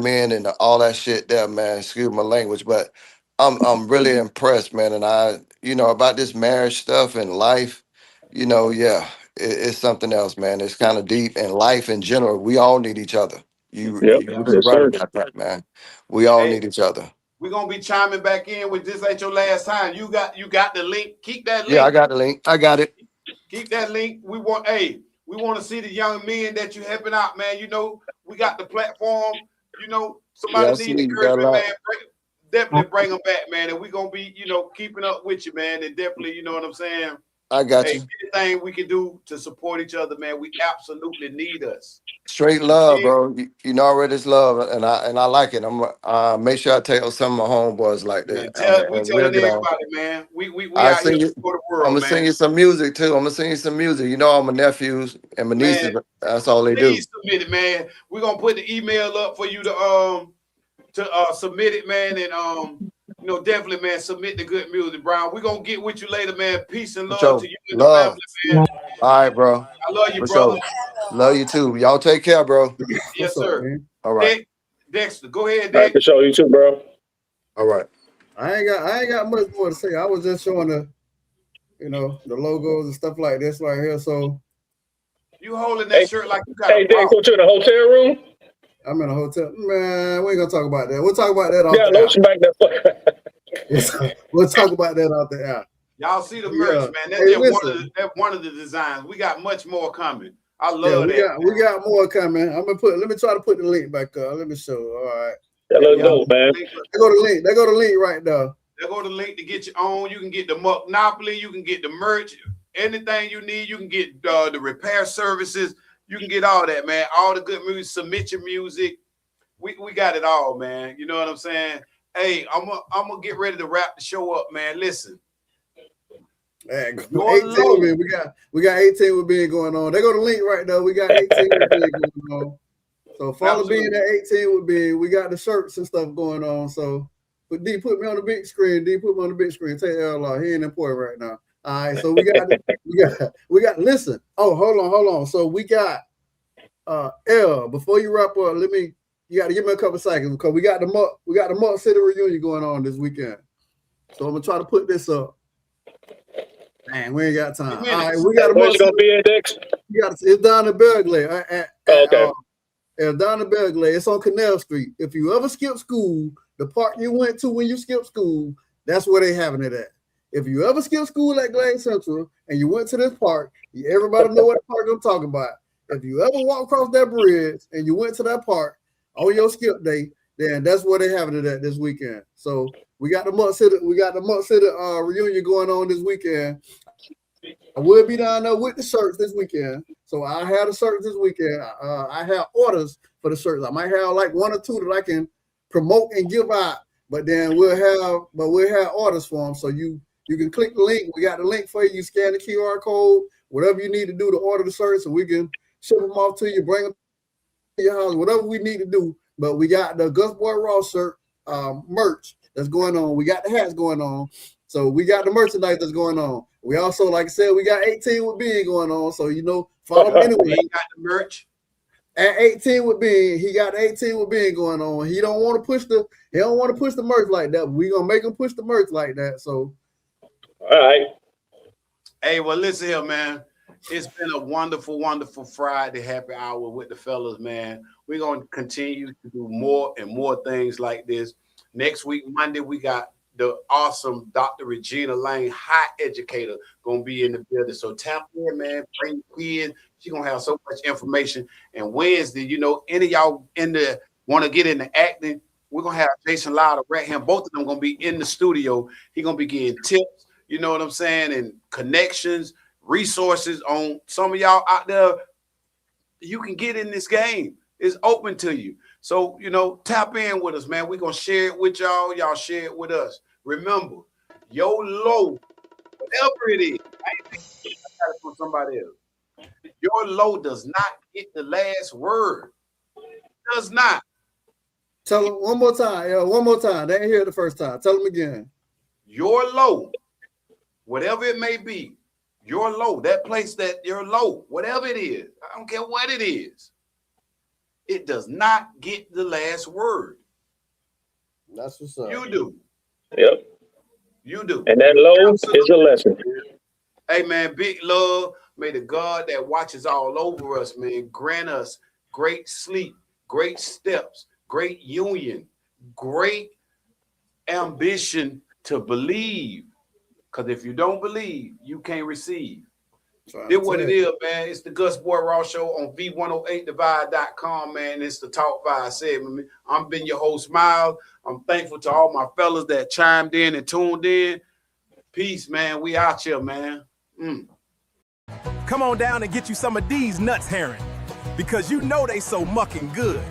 men and all that shit there, man. Excuse my language, but I'm really impressed, man. And about this marriage stuff and life, it's something else, man. It's kind of deep, and life in general, we all need each other. You're Yes, right sir. about that, man. We all Hey, need each other. we're gonna be chiming back in with this ain't your last time. You got the link. Keep that link. Yeah, I got the link. I got it. Keep that link. We want to see the young men that you helping out, man. You know, we got the platform. You know, somebody Yeah, I see need you got a encouragement, lot. man. Definitely bring them back, man. And we're gonna be, keeping up with you, man. And definitely, you know what I'm saying? I got you. Anything we can do to support each other, man. We absolutely need us. Straight love, bro. You know already it's love, and I like it. I'm make sure I tell some of my homeboys like Man, that. we And telling we'll get on. everybody, man. We I out here sing you. for the I'm world, gonna man. sing you some music too. I'm gonna sing you some music. You know, all my nephews and my nieces. Man, That's all they do. Please submit it, man. We're gonna put the email up for you to submit it, man, and definitely, man, submit the good music, Brown. We're gonna get with you later, man. Peace and love Sure. to you and Love. the family, man. All right, bro. I love you, For brother. sure. Love you too. Y'all take care, bro. Yes, sir. All right. Dexter, go ahead, All right, Dex. for sure. You too, bro. All right. I ain't got much more to say. I was just showing the logos and stuff like this right here. So You holding that shirt like you got Hey, a Dex, problem. what you in a hotel room? I'm in a hotel. Man, we ain't gonna talk about that. We'll talk about that off Yeah, the lotion back there. We'll talk about that off the app. Y'all see the merch, Yeah. man. That's Hey, just one of the designs. We got much more coming. I love that. we got more coming. Let me try to put the link back up. Let me show. All right. That looks dope, man. They go to link right there. They go to link to get you on. You can get the Monopoly. You can get the merch. anything you need, you can get the repair services. You can get all that, man. All the good music, submit your music. We got it all, man. You know what I'm saying? Hey, I'm gonna get ready to wrap the show up, man. Listen. Hey, 18 with me. We got 18 with Bean going on. They go to link right now. We got 18 with Bean going on. So follow Bean at 18 with Bean. We got the shirts and stuff going on. So but D, put me on the big screen. D, put me on the big screen. Take L off. He ain't important right now. All right. So we got listen. Oh, hold on. So we got L. Before you wrap up, you got to give me a couple seconds because we got the Muck City reunion going on this weekend. So I'm gonna try to put this up. Man, we ain't got time. All right, we got a Where's it gonna be at next? It's down in Berkeley. Okay. It's down in Berkeley. It's on Canal Street. If you ever skip school, the park you went to when you skipped school, that's where they having it at. If you ever skip school at Glade Central and you went to this park, everybody know what park I'm talking about. If you ever walk across that bridge and you went to that park on your skip day, then that's where they having it at this weekend. So we got the Muck City reunion going on this weekend. I will be down there with the shirts this weekend. So I have the shirts this weekend. I have orders for the shirts. I might have like one or two that I can promote and give out, but then we'll have orders for them. So you can click the link. We got the link for you. You scan the QR code, whatever you need to do to order the shirts, and we can ship them off to you, bring them to your house, whatever we need to do. But we got the Gus Boy Raw shirt merch that's going on. We got the hats going on. So we got the merchandise that's going on. We also, like I said, we got 18 with Bean going on. So, follow him anyway. He got the merch. At 18 with Bean, he got 18 with Bean going on. He don't want to push the merch like that. We gonna make him push the merch like that. So, all right. Hey, well, listen here, man. It's been a wonderful, wonderful Friday happy hour with the fellas, man. We're gonna continue to do more and more things like this. Next week, Monday, we got the awesome Dr. Regina Lane, high educator, gonna be in the building. So tap in, man. Bring kids. She's gonna have so much information. And Wednesday, any of y'all want to get into acting, we're gonna have Jason Lauder right here. Both of them gonna be in the studio. He gonna be getting tips, you know what I'm saying, and connections, resources on some of y'all out there. You can get in this game. It's open to you. So, tap in with us, man. We're going to share it with y'all. Y'all share it with us. Remember, your low, whatever it is, I ain't thinking I got it from somebody else. Your low does not get the last word. It does not. Tell them one more time. Yeah, one more time. They ain't hear the first time. Tell them again. Your low, whatever it may be, your low, that place that you're low, whatever it is, I don't care what it is. It does not get the last word. That's what's up. You do. Yep. You do. And that low is a lesson. Hey, man, big love. May the God that watches all over us, man, grant us great sleep, great steps, great union, great ambition to believe. Because if you don't believe, you can't receive. This what it is, man. It's the Gus Boy Raw Show on V108divide.com, man. It's the Talk Vibe segment. I'm been your host, Miles. I'm thankful to all my fellas that chimed in and tuned in. Peace, man. We out here, man. Come on down and get you some of these nuts, Heron, because they so mucking good.